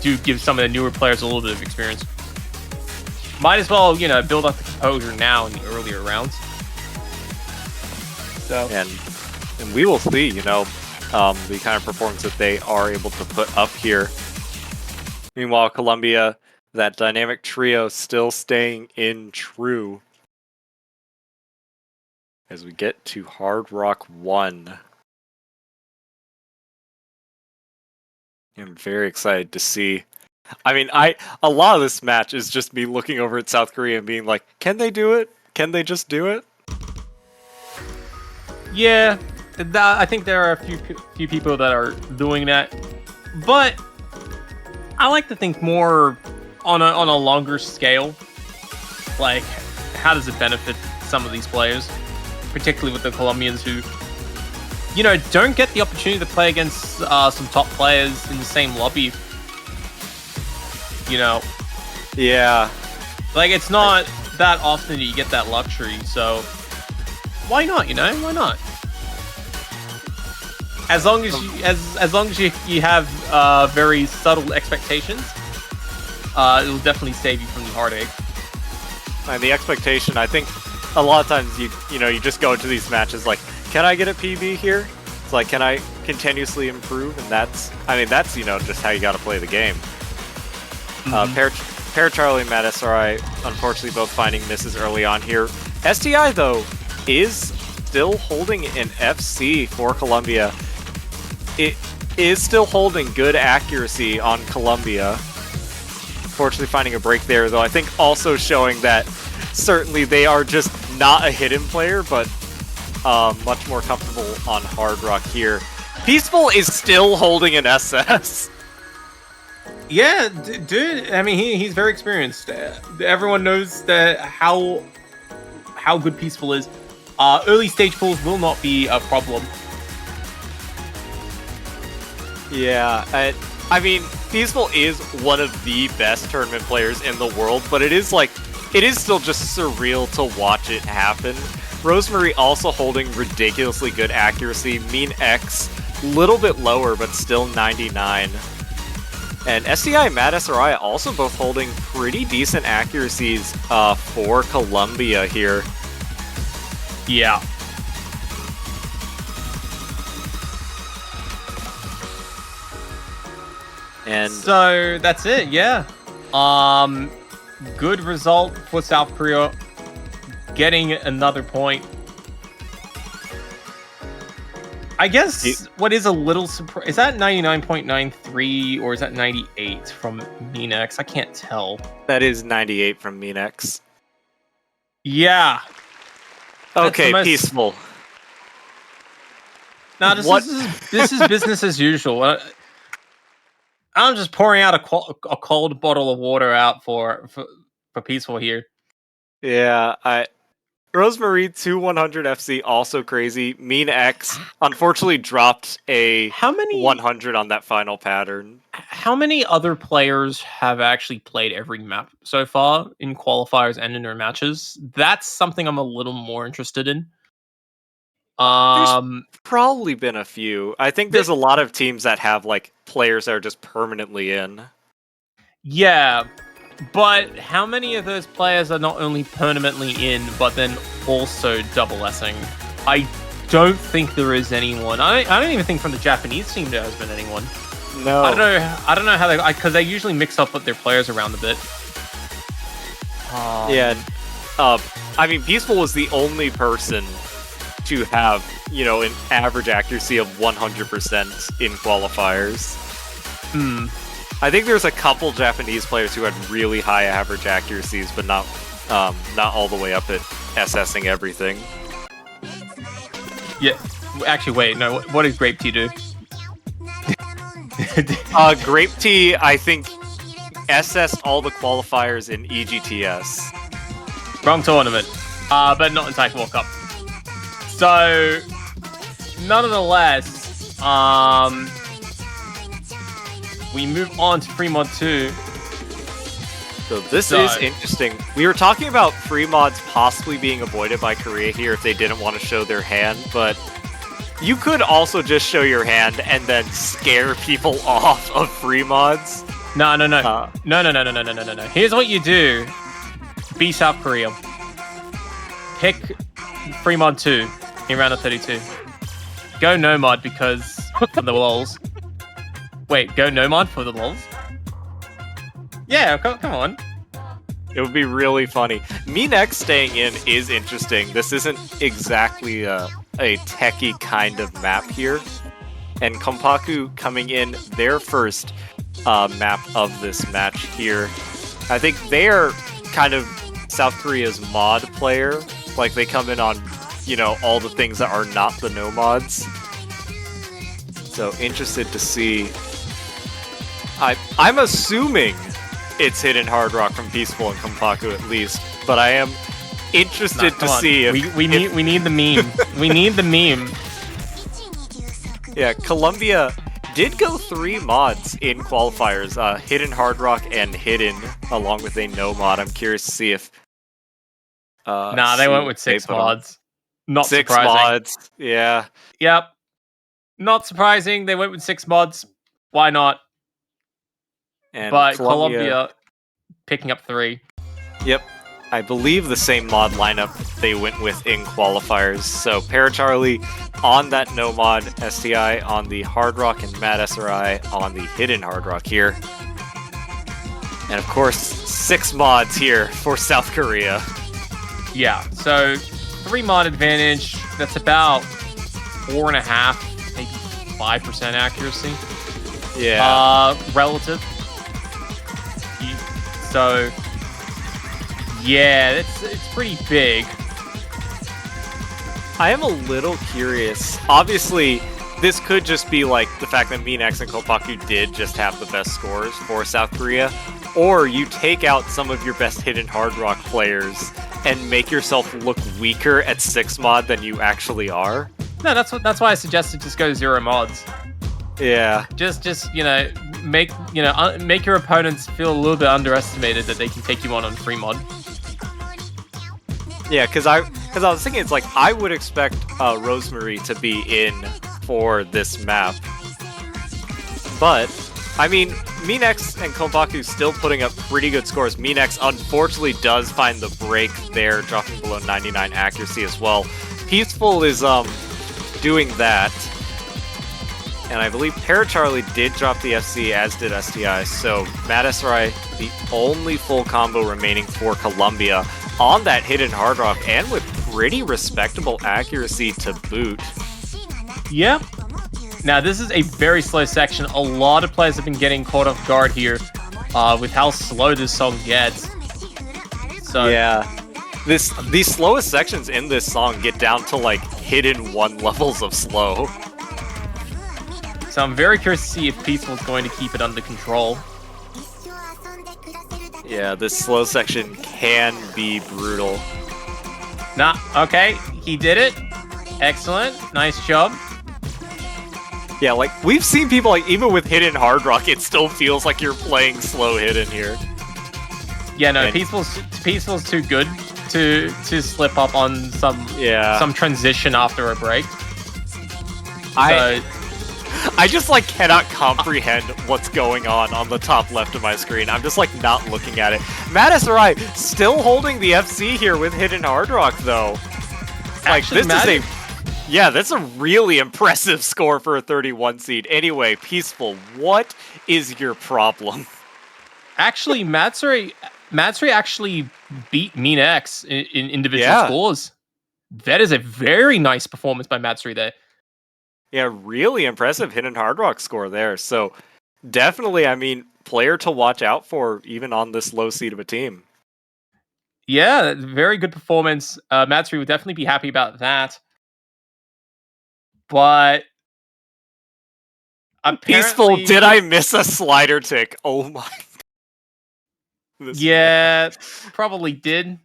S1: do give some of the newer players a little bit of experience. Might as well, build up the composure now in the earlier rounds. So
S2: And we will see, the kind of performance that they are able to put up here. Meanwhile, Colombia, that dynamic trio still staying in true as we get to Hard Rock 1. I'm very excited to see. I mean, a lot of this match is just me looking over at South Korea and being like, can they do it? Can they just do it?
S1: yeah, I think there are a few people that are doing that, but I like to think more on a longer scale. Like, how does it benefit some of these players, particularly with the Colombians who, don't get the opportunity to play against some top players in the same lobby.
S2: Yeah.
S1: Like, it's not that often that you get that luxury, so why not? Why not? As long as you have very subtle expectations, it will definitely save you from the heartache.
S2: And the expectation, I think, a lot of times you just go into these matches like, can I get a PB here? It's like, can I continuously improve? And that's just how you got to play the game. Pair Charlie and Matt SRI, unfortunately, both finding misses early on here. STI, though, is still holding an FC for Colombia. It is still holding good accuracy on Colombia. Fortunately, finding a break there, though, I think also showing that certainly they are just not a hidden player, but much more comfortable on Hard Rock here. Peaceful is still holding an SS.
S1: Yeah, dude. I mean, he's very experienced. Everyone knows that how good Peaceful is. Early stage pulls will not be a problem.
S2: Yeah, I mean, Peaceful is one of the best tournament players in the world, but it is still just surreal to watch it happen. Rosemary also holding ridiculously good accuracy. Mean X, little bit lower, but still 99. And STI and Mad SRI also both holding pretty decent accuracies for Colombia here.
S1: Yeah.
S2: And
S1: so that's it, yeah. Good result for South Korea, getting another point. I guess what is a little surprise is that 99.93 or is that 98 from Mean X? I can't tell.
S2: that is 98 from Mean X.
S1: Yeah.
S2: Okay, Peaceful.
S1: Now this is business as usual. I'm just pouring out a cold bottle of water out for Peaceful here.
S2: Yeah, Rosemary 2100 FC also crazy. Mean X unfortunately dropped a 100 on that final pattern.
S1: How many other players have actually played every map so far in qualifiers and in their matches? That's something I'm a little more interested in.
S2: There's probably been a few. I think there's a lot of teams that have players that are just permanently in.
S1: Yeah, but how many of those players are not only permanently in, but then also double S-ing? I don't think there is anyone. I don't even think from the Japanese team there has been anyone.
S2: No.
S1: I don't know how they, because they usually mix up with their players around a bit.
S2: Yeah. I mean, Peaceful was the only person to have, an average accuracy of 100% in qualifiers. I think there's a couple Japanese players who had really high average accuracies, but not all the way up at SSing everything.
S1: Yeah. Actually, wait. No. What did Grape Tea do?
S2: Grape Tea, I think, SS'd all the qualifiers in EGTS.
S1: Wrong tournament. But not in Taiko World Cup. So, nonetheless, we move on to free mod 2.
S2: So this is interesting. We were talking about free mods possibly being avoided by Korea here if they didn't want to show their hand, but you could also just show your hand and then scare people off of free mods.
S1: No. No. Here's what you do. Be South Korea. Pick free mod 2 in round of 32. Go no mod because for the lols. Wait, go no mod for the lols? Yeah, come on.
S2: It would be really funny. MeNex staying in is interesting. This isn't exactly a techie kind of map here. And Kompaku coming in their first map of this match here. I think they're kind of South Korea's mod player. Like, they come in on, all the things that are not the no mods. So, interested to see. I'm assuming it's Hidden Hard Rock from Peaceful and Kompaku at least, but I am interested to see if
S1: we need the meme. We need the meme.
S2: Yeah, Colombia did go 3 mods in qualifiers, Hidden Hard Rock and Hidden, along with a no mod. I'm curious to see if
S1: they went with 6 mods. Not
S2: 6
S1: surprising.
S2: mods, yeah.
S1: Yep. Not surprising. They went with 6 mods. Why not? But Colombia picking up 3.
S2: Yep. I believe the same mod lineup they went with in qualifiers. So Paracharlie on that no mod, STI on the Hard Rock, and Mad SRI on the Hidden Hard Rock here. And of course, 6 mods here for South Korea.
S1: Yeah, so 3 mod advantage. That's about 4.5, maybe 5% accuracy.
S2: Yeah.
S1: Relative. So, yeah, it's pretty big.
S2: I am a little curious. Obviously, this could just be like the fact that MeNex and Kompaku did just have the best scores for South Korea, or you take out some of your best Hidden Hard Rock players and make yourself look weaker at 6 mod than you actually are.
S1: No, that's why I suggested just go 0 mods.
S2: Yeah.
S1: Just make your opponents feel a little bit underestimated that they can take you on free mod.
S2: Yeah, because I was thinking, it's like I would expect Rosemary to be in for this map, but I mean, MeNex and Kompaku still putting up pretty good scores. MeNex unfortunately does find the break there, dropping below 99 accuracy as well. Peaceful is doing that. And I believe Paracharlie did drop the FC, as did STI, so Mad SRI, the only full combo remaining for Colombia on that Hidden Hard Rock, and with pretty respectable accuracy to boot.
S1: Yeah. Now, this is a very slow section. A lot of players have been getting caught off guard here with how slow this song gets. So
S2: yeah. These slowest sections in this song get down to, like, Hidden 1 levels of slow.
S1: So I'm very curious to see if Peaceful's going to keep it under control.
S2: Yeah, this slow section can be brutal.
S1: Nah, okay, he did it. Excellent, nice job.
S2: Yeah, like, we've seen people, like, even with Hidden Hard Rock, it still feels like you're playing slow Hidden here.
S1: Yeah, no, Peaceful's too good to slip up on some transition after a break.
S2: I just, like, cannot comprehend what's going on the top left of my screen. I'm just, like, not looking at it. Mad SRI still holding the FC here with Hidden Hard Rock, though. Like,
S1: Actually,
S2: that's a really impressive score for a 31 seed. Anyway, Peaceful, what is your problem?
S1: Actually, Matsuri Matsuri actually beat Mean X in individual
S2: Yeah.
S1: scores. That is a very nice performance by Matsuri there.
S2: Yeah, really impressive hidden hard rock score there. So definitely, I mean, player to watch out for even on this low seed of a team.
S1: Yeah, very good performance. Matsuri would definitely be happy about that. But
S2: Peaceful,
S1: apparently,
S2: did I miss a slider tick? Oh my.
S1: Yeah, probably did.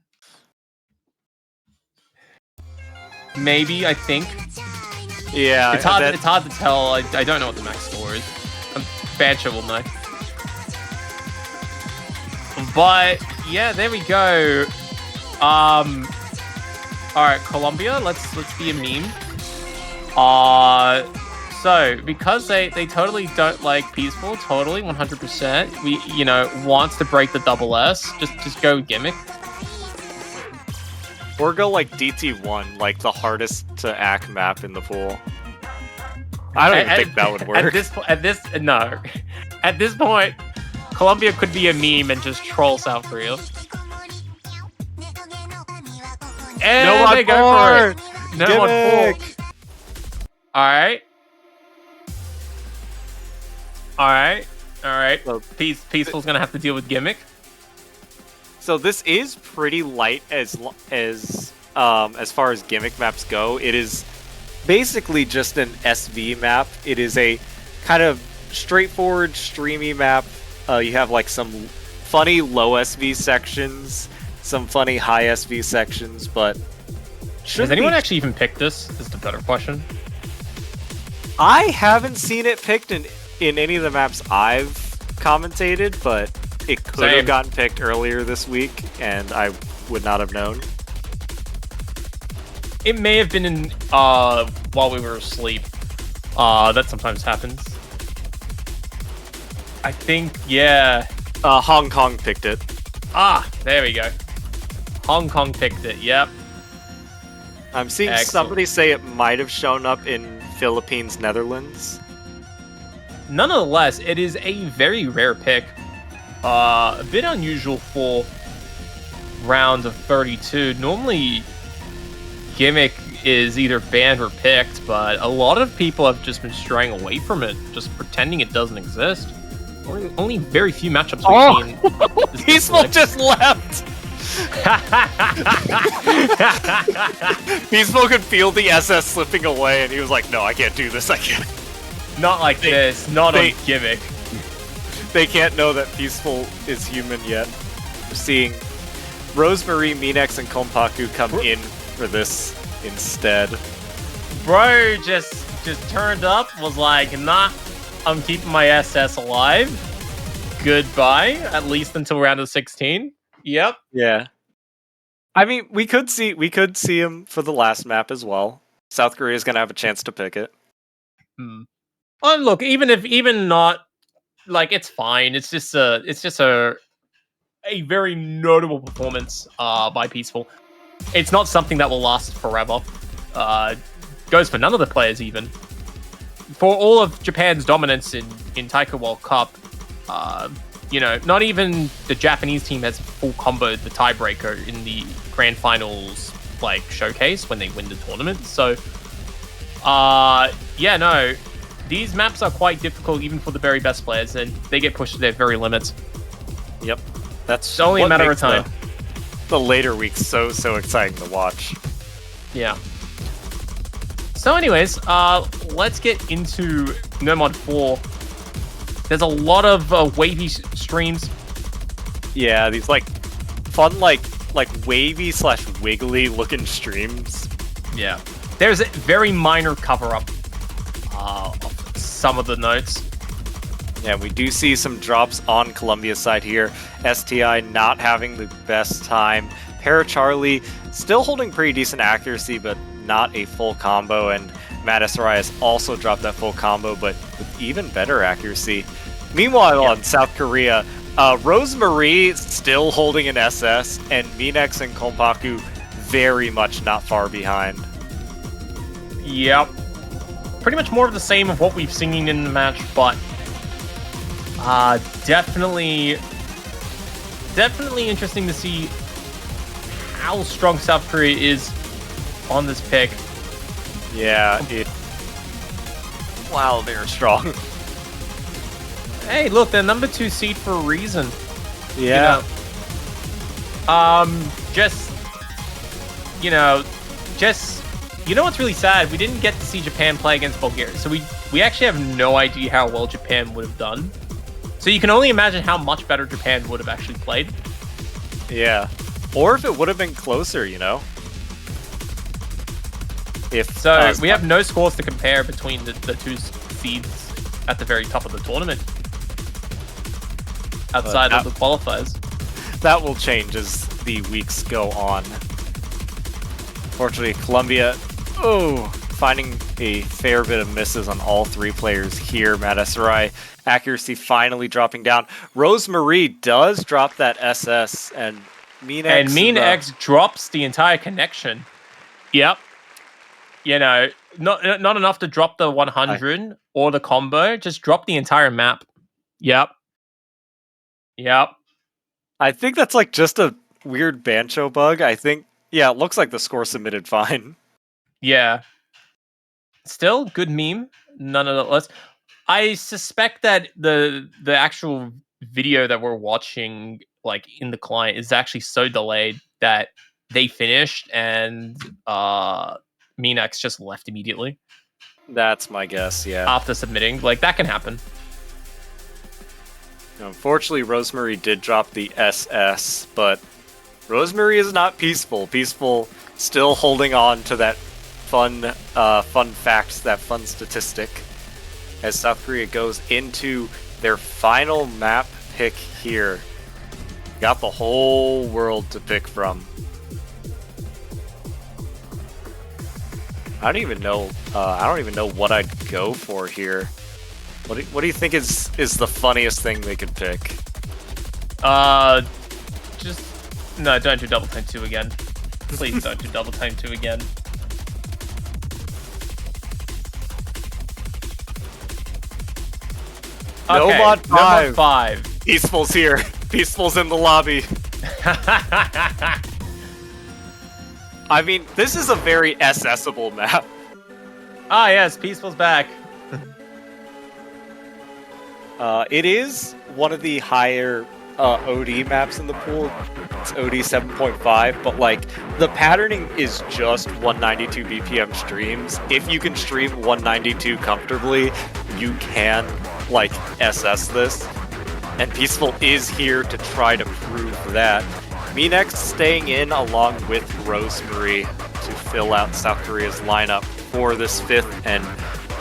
S1: Maybe, I think.
S2: Yeah,
S1: It's hard to tell. I don't know what the max score is. Bancho will know. But yeah, there we go. Alright, Colombia, let's be a meme. So because they totally don't like Peaceful, totally 100%. We wants to break the double S. Just go Gimmick.
S2: Or go like DT1, like the hardest to act map in the pool. I don't even think that would work.
S1: At this point, Colombia could be a meme and just troll South Korea. And
S2: No
S1: they
S2: on
S1: go for it.
S2: four!
S1: No on
S2: Gimmick!
S1: 4. Alright.
S2: Well,
S1: Peaceful's gonna have to deal with Gimmick.
S2: So this is pretty light as far as gimmick maps go. It is basically just an SV map. It is a kind of straightforward, streamy map. You have like some funny low SV sections, some funny high SV sections, but
S1: has anyone actually even picked this? Is the better question.
S2: I haven't seen it picked in any of the maps I've commentated, but it could have gotten picked earlier this week, and I would not have known.
S1: It may have been in while we were asleep. That sometimes happens. I think, yeah.
S2: Hong Kong picked it.
S1: Ah, there we go. Hong Kong picked it, yep.
S2: I'm seeing somebody say it might have shown up in Philippines, Netherlands.
S1: Nonetheless, it is a very rare pick. A bit unusual for rounds of 32. Normally, Gimmick is either banned or picked, but a lot of people have just been straying away from it, just pretending it doesn't exist. Only very few matchups we've seen.
S2: Peaceful just left! Peaceful could feel the SS slipping away, and he was like, no, I can't do this, I can't.
S1: Not like this, not on Gimmick.
S2: They can't know that Peaceful is human yet. We're seeing Rosemary, Minex, and Kompaku come in for this instead.
S1: Bro just turned up, was like, nah, I'm keeping my SS alive. Goodbye, at least until round of 16. Yep.
S2: Yeah. I mean, we could see him for the last map as well. South Korea's gonna have a chance to pick it.
S1: Oh, look, even not, like, it's fine. It's just a very notable performance by Peaceful. It's not something that will last forever. Goes for none of the players even. For all of Japan's dominance in Taiko World Cup, not even the Japanese team has full comboed the tiebreaker in the grand finals showcase when they win the tournament. So these maps are quite difficult even for the very best players, and they get pushed to their very limits.
S2: Yep. That's
S1: only a matter of time.
S2: The later weeks so exciting to watch.
S1: Yeah. So anyways, let's get into No Mod 4. There's a lot of wavy streams.
S2: Yeah, these fun wavy / wiggly looking streams.
S1: Yeah. There's a very minor cover up of some of the notes.
S2: Yeah, we do see some drops on Colombia's side here. STI not having the best time. Paracharlie still holding pretty decent accuracy, but not a full combo. And Matt SRI has also dropped that full combo, but with even better accuracy. Meanwhile, on South Korea, Rosemary still holding an SS, and Minex and Kompaku very much not far behind.
S1: Yep. Pretty much more of the same of what we've seen in the match, but definitely definitely interesting to see how strong South Korea is on this pick.
S2: Yeah, wow, they're strong.
S1: Hey, look, they're number 2 seed for a reason.
S2: Yeah.
S1: Just you know what's really sad? We didn't get to see Japan play against Bulgaria, so we actually have no idea how well Japan would have done. So you can only imagine how much better Japan would have actually played.
S2: Yeah. Or if it would have been closer, you know?
S1: We have no scores to compare between the 2 seeds at the very top of the tournament. Outside of the qualifiers.
S2: That will change as the weeks go on. Fortunately, Colombia, finding a fair bit of misses on all 3 players here. Matt Esserai, accuracy finally dropping down. Rosemarie does drop that SS, and Mean X
S1: drops the entire connection. Yep. Not enough to drop the 100 or the combo, just drop the entire map. Yep.
S2: I think that's like just a weird Bancho bug. I think, yeah, it looks like the score submitted fine.
S1: Yeah. Still, good meme, nonetheless. I suspect that the actual video that we're watching, like, in the client is actually so delayed that they finished and Minax just left immediately.
S2: That's my guess, yeah.
S1: After submitting. Like, that can happen.
S2: Unfortunately, Rosemarie did drop the SS, but Rosemarie is not Peaceful. Peaceful still holding on to that fun fact, that fun statistic, as South Korea goes into their final map pick here. Got the whole world to pick from. I don't even know what I'd go for here. What do you think is the funniest thing they could pick?
S1: No, don't do double time 2 again. Please don't do double time 2 again.
S2: No
S1: Okay,
S2: mod 5.
S1: No mod 5.
S2: Peaceful's here. Peaceful's in the lobby. I mean, this is a very accessible map.
S1: Ah, yes, Peaceful's back.
S2: It is one of the higher OD maps in the pool. It's OD 7.5, but like the patterning is just 192 BPM streams. If you can stream 192 comfortably, you can like SS this. And Peaceful is here to try to prove that. Meanex staying in along with Rosemarie to fill out South Korea's lineup for this 5th and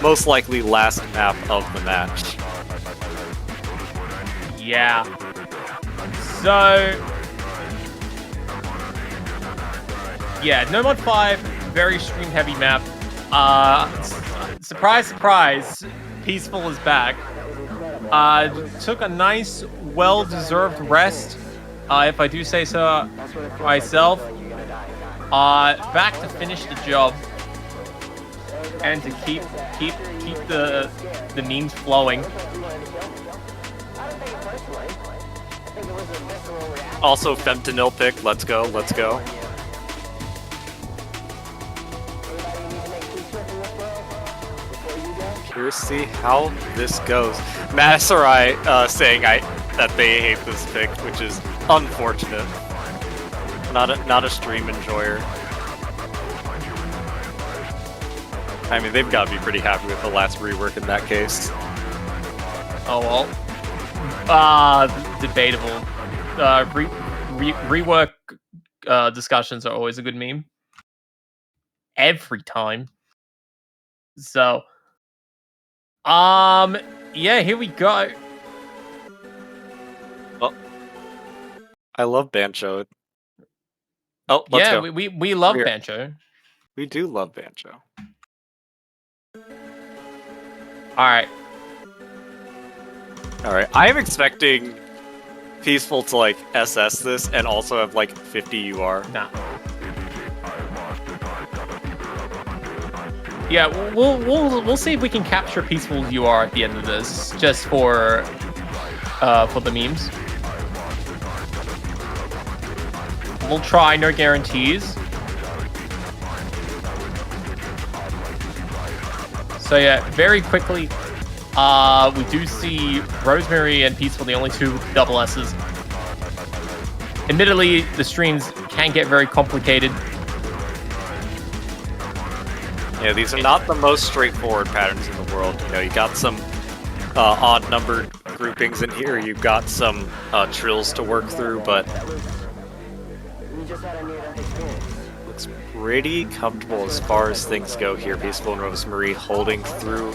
S2: most likely last map of the match.
S1: Yeah. So, yeah, No Mod 5, very stream heavy map. Surprise, surprise, Peaceful is back. Took a nice, well-deserved rest, if I do say so myself. Back to finish the job and to keep the memes flowing.
S2: Also, fentanyl pick. Let's go. Let's go. Curious to see how this goes. Masarai saying that they hate this pick, which is unfortunate. Not a stream enjoyer. I mean, they've got to be pretty happy with the last rework in that case.
S1: Oh well. Debatable. Rework discussions are always a good meme. Every time. So, yeah, here we go.
S2: Well, I love Bancho. Oh, let's go.
S1: we love Bancho.
S2: We do love Bancho.
S1: Alright.
S2: I'm expecting Peaceful to like SS this and also have like 50 UR.
S1: Nah. Yeah, we'll see if we can capture Peaceful's UR at the end of this, just for the memes. We'll try, no guarantees. So yeah, very quickly, we do see Rosemary and Peaceful, the only two with double S's. Admittedly, the streams can get very complicated.
S2: Yeah, these are not the most straightforward patterns in the world. You know, you got some odd numbered groupings in here. You've got some trills to work through, but looks pretty comfortable as far as things go here. Peaceful and Rosemary holding through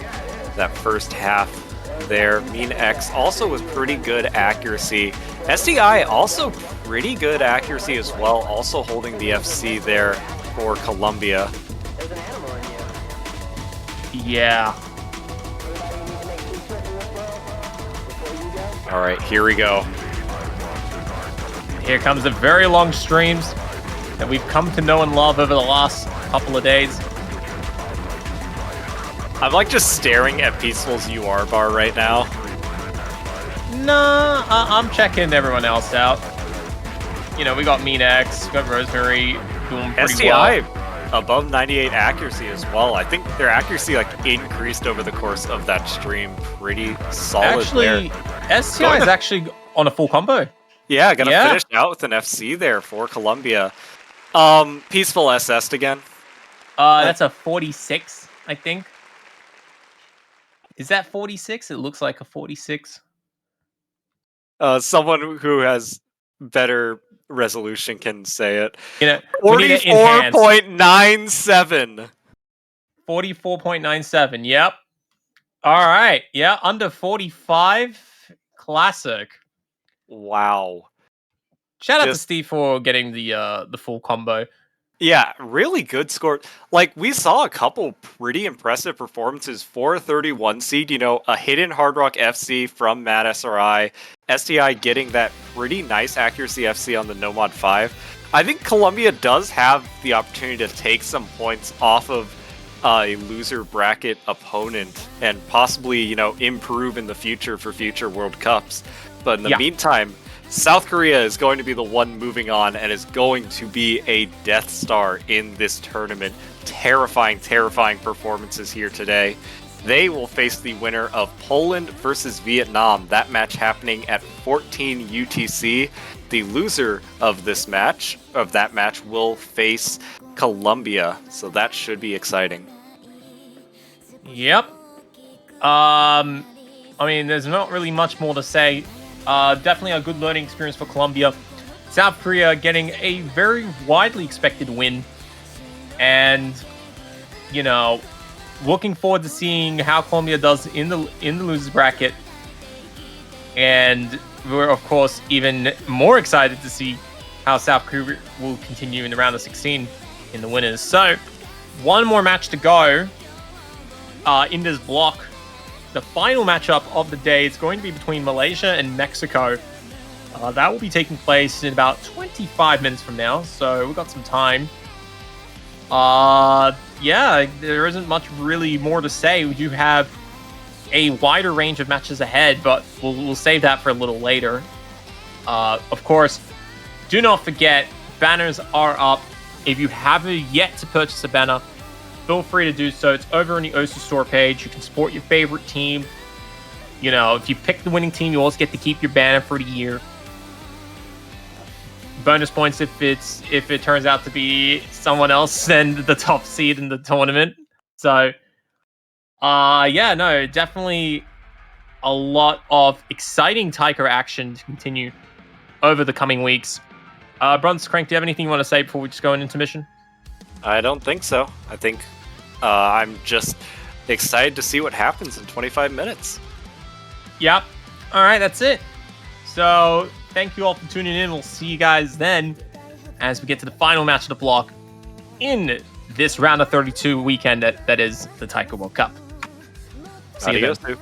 S2: that first half there. Mean X also with pretty good accuracy. SDI also pretty good accuracy as well, also holding the FC there for Colombia.
S1: Yeah.
S2: All right, here we go.
S1: Here comes the very long streams that we've come to know and love over the last couple of days.
S2: I'm like just staring at Peaceful's UR bar right now.
S1: Nah, I'm checking everyone else out. You know, we got Mean X, we got Rosemary doing pretty
S2: STI
S1: well.
S2: above 98 accuracy as well. I think their accuracy like increased over the course of that stream. Pretty solid
S1: Actually,
S2: there.
S1: STI is actually on a full combo.
S2: Yeah, gonna finish out with an FC there for Colombia. Peaceful SS'd again.
S1: That's a 46, I think. Is that 46? It looks like a 46.
S2: Someone who has better resolution can say it.
S1: You know,
S2: 44.97.
S1: 44.97. Yep. All right. Yeah, under 45. Classic.
S2: Wow.
S1: Shout out to Steve for getting the full combo.
S2: Yeah, really good score. Like, we saw a couple pretty impressive performances for a 31 seed. You know, a hidden Hard Rock FC from Mad SRI. STI getting that pretty nice accuracy FC on the No Mod 5. I think Colombia does have the opportunity to take some points off of a loser bracket opponent and possibly, you know, improve in the future for future World Cups. But in the meantime, South Korea is going to be the one moving on and is going to be a Death Star in this tournament. Terrifying, terrifying performances here today. They will face the winner of Poland versus Vietnam. That match happening at 14 UTC. The loser of that match, will face Colombia. So that should be exciting.
S1: Yep. I mean, there's not really much more to say. Definitely a good learning experience for Colombia. South Korea getting a very widely expected win. And, you know, looking forward to seeing how Colombia does in the losers bracket. And we're, of course, even more excited to see how South Korea will continue in the round of 16 in the winners. So, one more match to go in this block. The final matchup of the day is going to be between Malaysia and Mexico. That will be taking place in about 25 minutes from now, so we've got some time. Yeah, there isn't much really more to say. We do have a wider range of matches ahead, but we'll save that for a little later. Of course, do not forget, banners are up. If you haven't yet to purchase a banner, feel free to do so. It's over on the OSU store page. You can support your favorite team. You know, if you pick the winning team, you also get to keep your banner for the year. Bonus points if it turns out to be someone else than the top seed in the tournament. So, yeah, no, definitely a lot of exciting taiko action to continue over the coming weeks. Bruns, Crank, do you have anything you want to say before we just go into intermission?
S2: I don't think so. I think I'm just excited to see what happens in 25 minutes.
S1: Yep. All right, that's it. So thank you all for tuning in. We'll see you guys then as we get to the final match of the block in this round of 32 weekend that is the Taiko World Cup. See you then.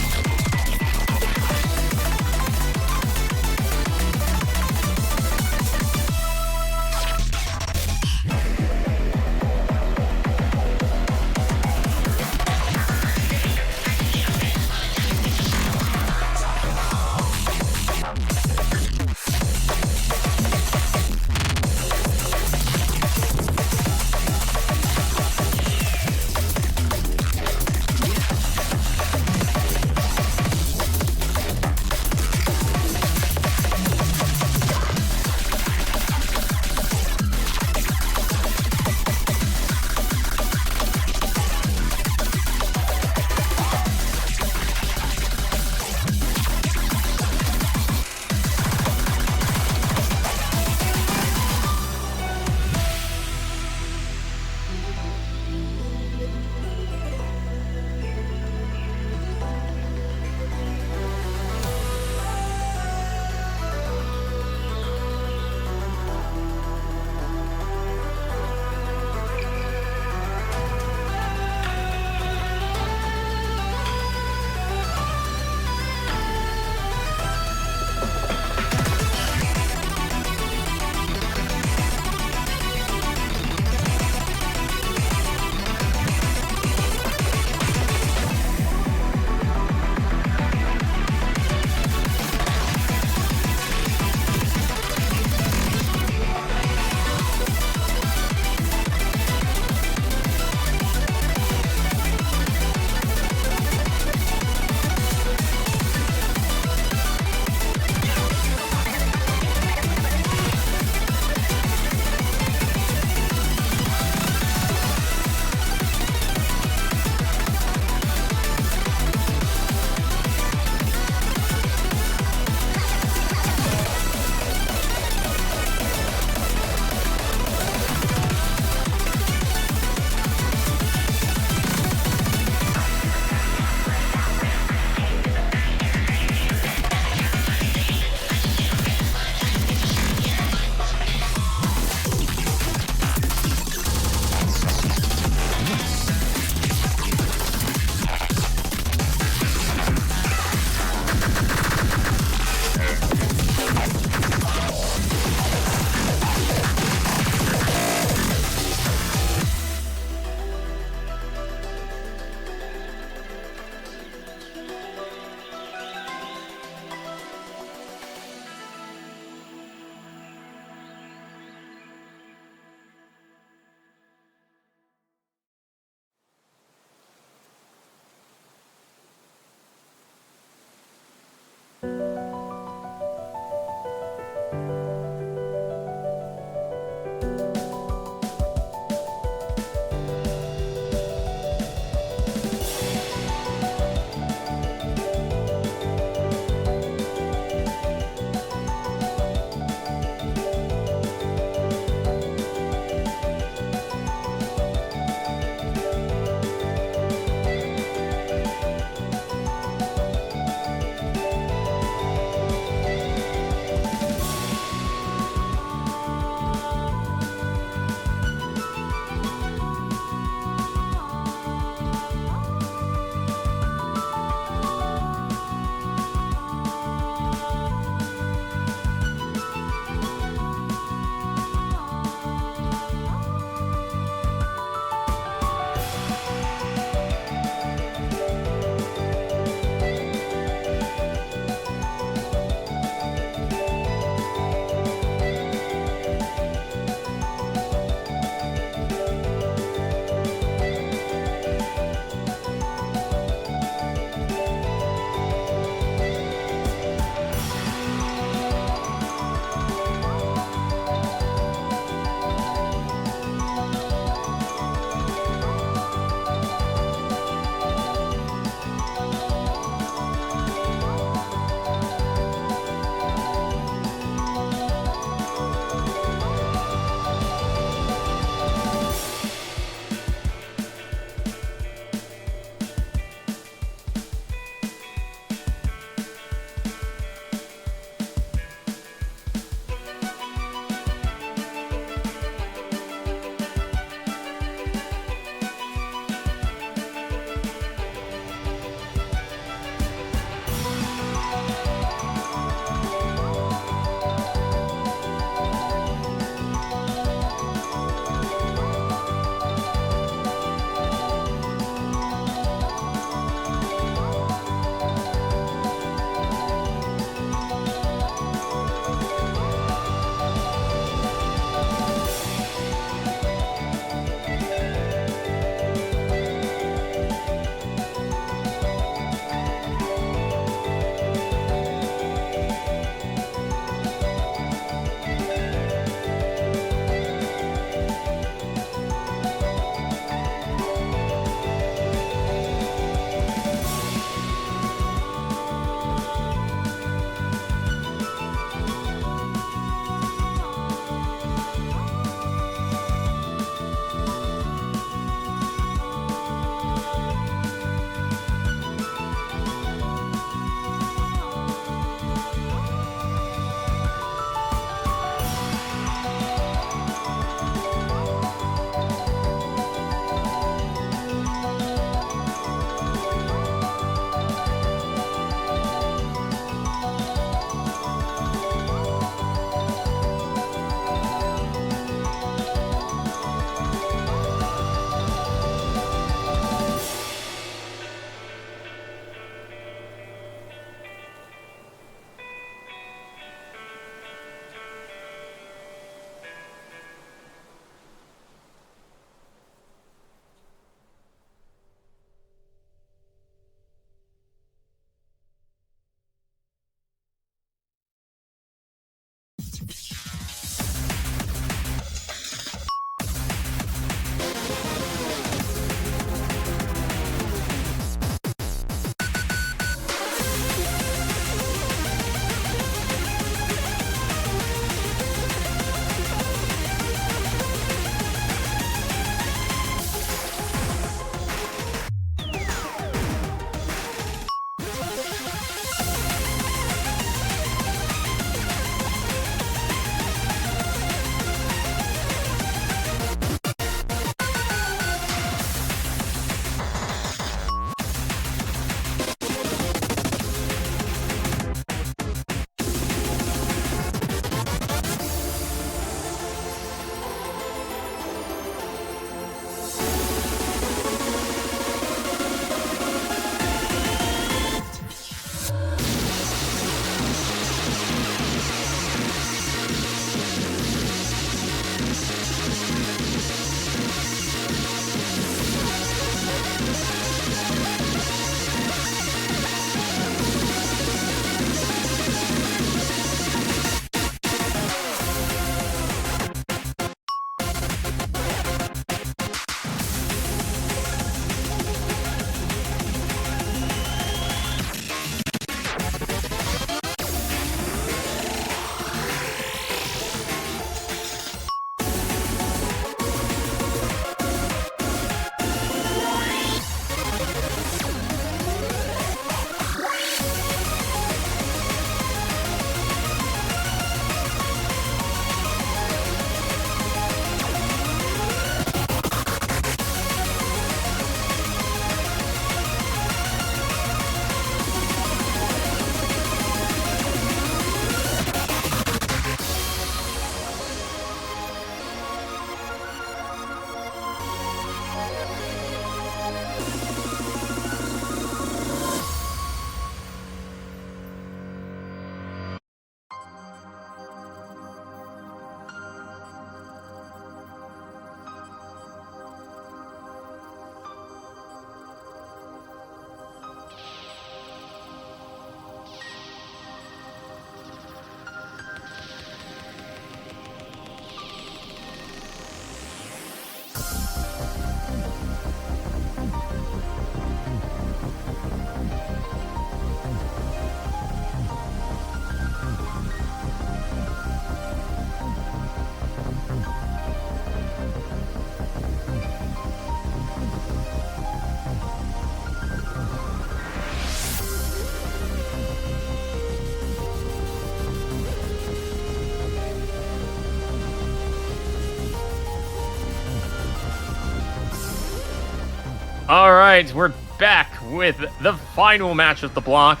S1: All right, we're back with the final match of the block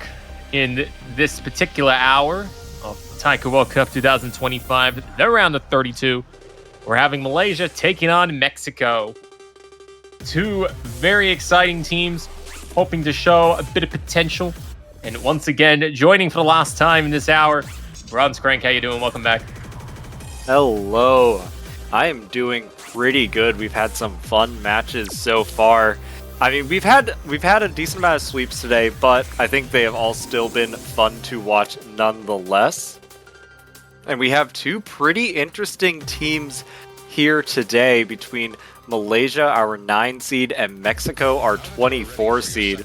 S1: in this particular hour of Taiko World Cup 2025, the round of 32. We're having Malaysia taking on Mexico. Two very exciting teams, hoping to show a bit of potential. And once again, joining for the last time in this hour, Bronze Crank, how you doing? Welcome back.
S2: Hello. I am doing pretty good. We've had some fun matches so far. I mean, we've had a decent amount of sweeps today, but I think they have all still been fun to watch nonetheless. And we have two pretty interesting teams here today between Malaysia, our 9 seed, and Mexico, our 24 seed.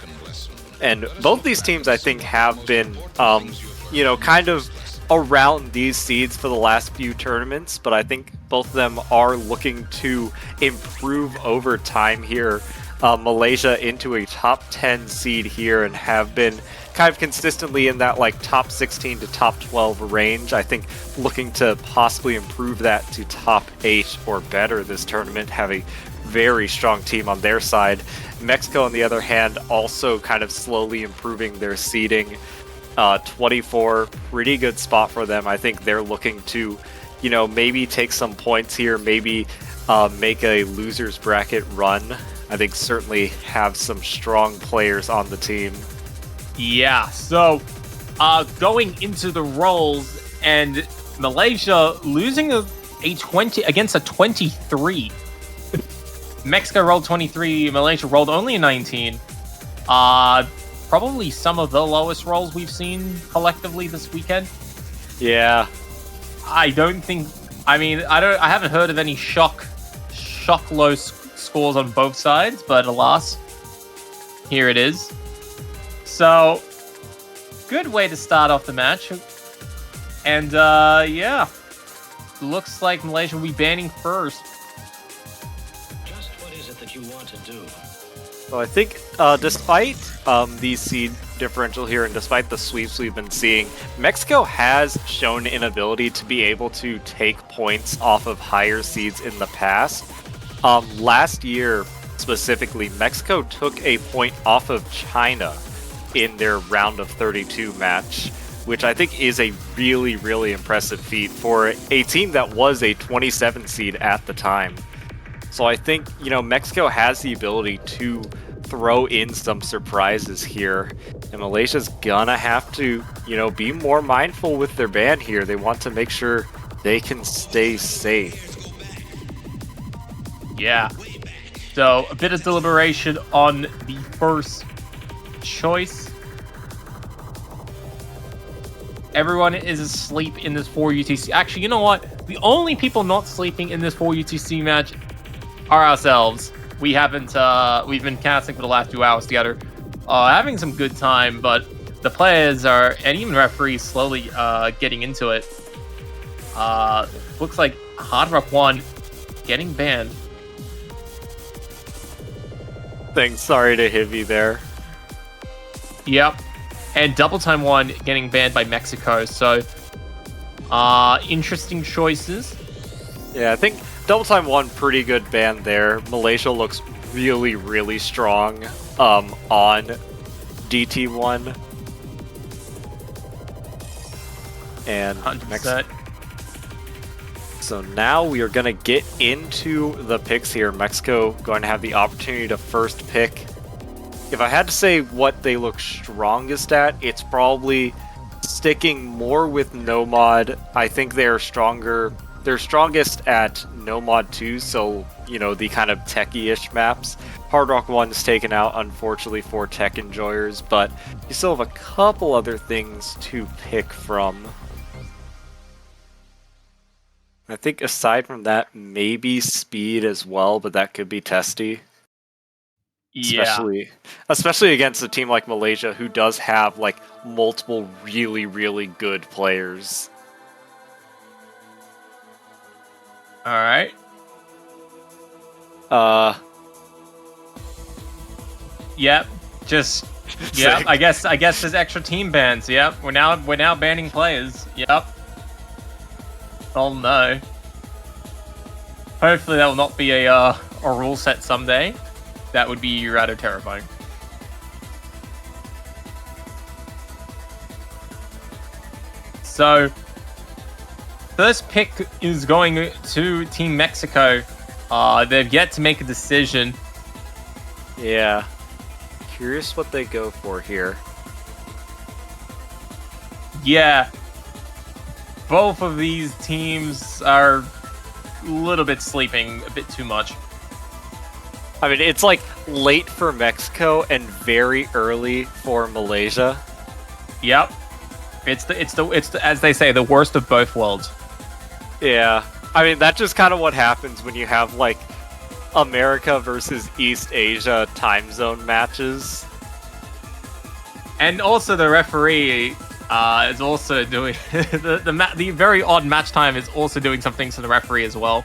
S2: And both these teams, I think, have been, kind of around these seeds for the last few tournaments, but I think both of them are looking to improve over time here. Malaysia into a top 10 seed here and have been kind of consistently in that like top 16 to top 12 range. I think looking to possibly improve that to top 8 or better this tournament, have a very strong team on their side. Mexico, on the other hand, also kind of slowly improving their seeding. 24, pretty good spot for them. I think they're looking to, maybe take some points here, maybe make a loser's bracket run. I think certainly have some strong players on the team.
S1: Yeah, so going into the rolls, and Malaysia losing a 20 against a 23. Mexico rolled 23, Malaysia rolled only a 19. Probably some of the lowest rolls we've seen collectively this weekend.
S2: Yeah.
S1: I haven't heard of any shock low scores on both sides, but alas, here it is. So, good way to start off the match. And, looks like Malaysia will be banning first.
S4: Just what is it that you want to do?
S2: So I think despite the seed differential here and despite the sweeps we've been seeing, Mexico has shown an ability to be able to take points off of higher seeds in the past. Last year, specifically, Mexico took a point off of China in their round of 32 match, which I think is a really, really impressive feat for a team that was a 27 seed at the time. So I think, Mexico has the ability to throw in some surprises here, and Malaysia's gonna have to, be more mindful with their ban here. They want to make sure they can stay safe.
S1: Yeah. So, a bit of deliberation on the first choice. Everyone is asleep in this 4 UTC. Actually, you know what? The only people not sleeping in this 4 UTC match are ourselves. We've been casting for the last 2 hours together, having some good time, but the players are, and even referees, slowly getting into it. Looks like Hard Rock 1 getting banned.
S2: Thanks, sorry to hit you there.
S1: Yep. And Double Time 1 getting banned by Mexico, so interesting choices.
S2: Yeah, I think Double Time 1, pretty good ban there. Malaysia looks really, really strong on DT1. And
S1: 100%.
S2: So now we are going to get into the picks here. Mexico going to have the opportunity to first pick. If I had to say what they look strongest at, it's probably sticking more with no mod. I think they're stronger. They're strongest at no mod 2, so, the kind of techie-ish maps. Hard Rock 1's taken out, unfortunately, for tech enjoyers, but you still have a couple other things to pick from. I think aside from that, maybe speed as well, but that could be testy.
S1: Yeah.
S2: Especially against a team like Malaysia, who does have like multiple really, really good players.
S1: All right. Yep. Yep. I guess there's extra team bans. Yep. We're now banning players. Yep. Oh no. Hopefully that will not be a rule set someday. that would be rather terrifying. So, first pick is going to Team Mexico. They've yet to make a decision.
S2: Yeah. Curious what they go for here.
S1: Yeah. Both of these teams are a little bit sleeping a bit too much.
S2: I mean, it's like late for Mexico and very early for Malaysia.
S1: Yep. It's the as they say, the worst of both worlds.
S2: Yeah. I mean, that's just kind of what happens when you have like America versus East Asia time zone matches.
S1: And also the referee is also doing the very odd match time is also doing something to the referee as well.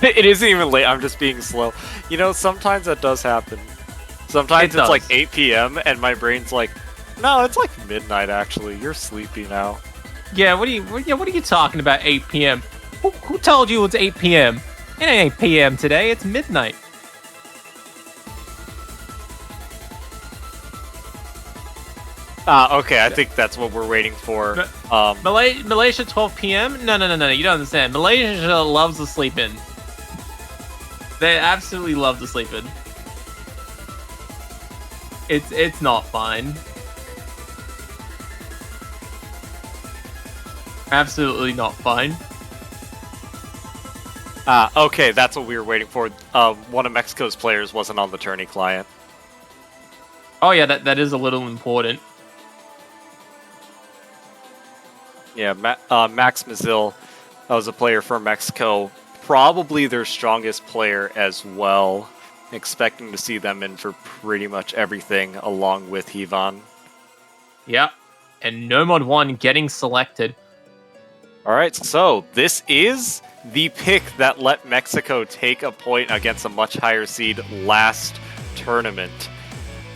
S2: It isn't even late, I'm just being slow. You know, sometimes that does happen. Sometimes it's like 8 p.m. and my brain's like, no, it's like midnight actually. You're sleepy now.
S1: Yeah, what are you talking about 8 p.m.? Who told you it's 8 p.m.? It ain't 8 p.m. today, it's midnight.
S2: Okay, I think that's what we're waiting for.
S1: Malaysia 12 p.m.? No, you don't understand. Malaysia loves to sleep in. They absolutely love to sleep in. It's not fine. Absolutely not fine.
S2: Okay, that's what we were waiting for. One of Mexico's players wasn't on the tourney client.
S1: Oh yeah, that is a little important.
S2: Yeah, Max Mazil, that was a player from Mexico. Probably their strongest player as well. Expecting to see them in for pretty much everything along with Ivan.
S1: Yep. And Nomad 1 getting selected.
S2: Alright, so this is the pick that let Mexico take a point against a much higher seed last tournament.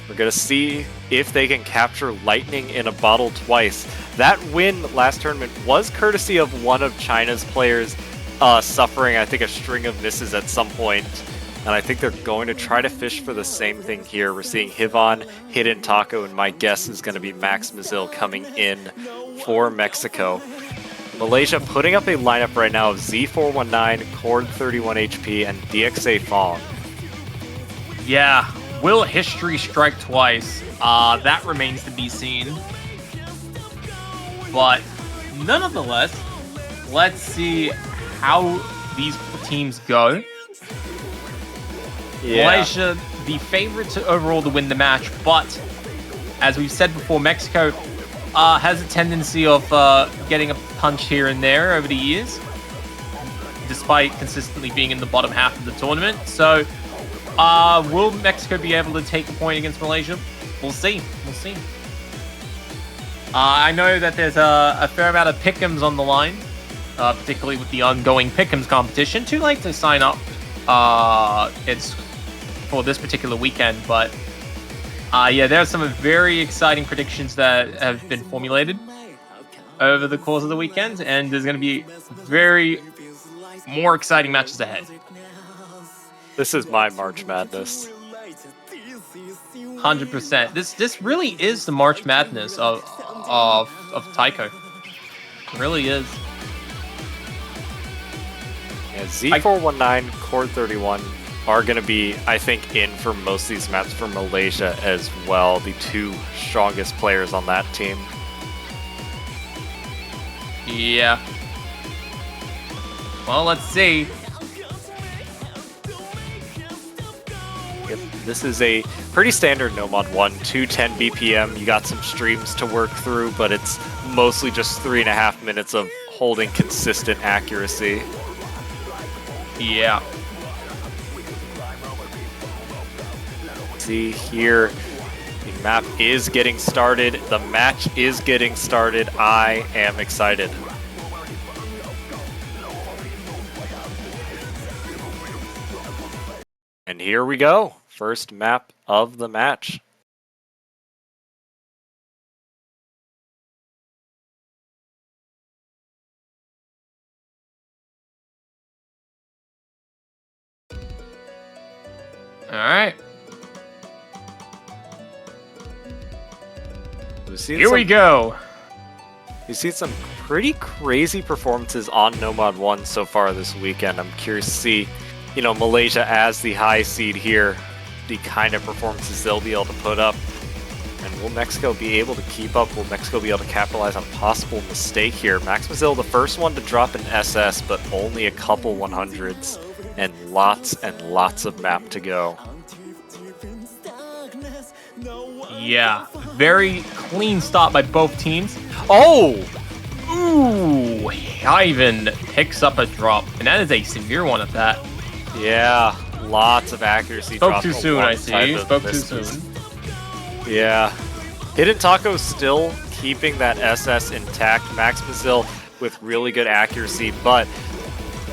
S2: We're going to see if they can capture lightning in a bottle twice. That win last tournament was courtesy of one of China's players suffering, I think, a string of misses at some point. And I think they're going to try to fish for the same thing here. We're seeing Hivan, Hidden Taco, and my guess is going to be Max Mazil coming in for Mexico. Malaysia putting up a lineup right now of Z419, Cord 31 HP, and DXA Fong.
S1: Yeah. Will history strike twice? That remains to be seen. But nonetheless, let's see how these teams go. Yeah. Malaysia, the favorite overall to win the match, but as we've said before, Mexico has a tendency of getting a punch here and there over the years, despite consistently being in the bottom half of the tournament. So, will Mexico be able to take a point against Malaysia? We'll see. We'll see. I know that there's a fair amount of pick'ems on the line, particularly with the ongoing pick'ems competition. Too late to sign up. It's for this particular weekend, but yeah, there are some very exciting predictions that have been formulated over the course of the weekend, and there's going to be very more exciting matches ahead.
S2: This is my March Madness.
S1: 100%. This really is the March Madness of Taiko. It really is.
S2: Yeah, Z419, Cord 31 are going to be, I think, in for most of these maps for Malaysia as well. The two strongest players on that team.
S1: Yeah. Well, let's see.
S2: Yep, this is a pretty standard Nomad 1, 210 BPM. You got some streams to work through, but it's mostly just 3.5 minutes of holding consistent accuracy.
S1: Yeah.
S2: See here, the map is getting started. The match is getting started. I am excited. And here we go. First map of the match.
S1: All right. Here we go.
S2: We've seen some pretty crazy performances on Nomad 1 so far this weekend. I'm curious to see, you know, Malaysia as the high seed here, the kind of performances they'll be able to put up. And will Mexico be able to keep up? Will Mexico be able to capitalize on a possible mistake here? Max Mazil, the first one to drop an SS, but only a couple 100s, and lots of map to go.
S1: Yeah, very clean start by both teams.
S2: Oh!
S1: Ooh, Ivan picks up a drop, and that is a severe one at that.
S2: Yeah, lots of accuracy.
S1: Spoke too soon, I see. Spoke too soon.
S2: Yeah. Hidden Taco still keeping that SS intact. Max Mazil with really good accuracy, but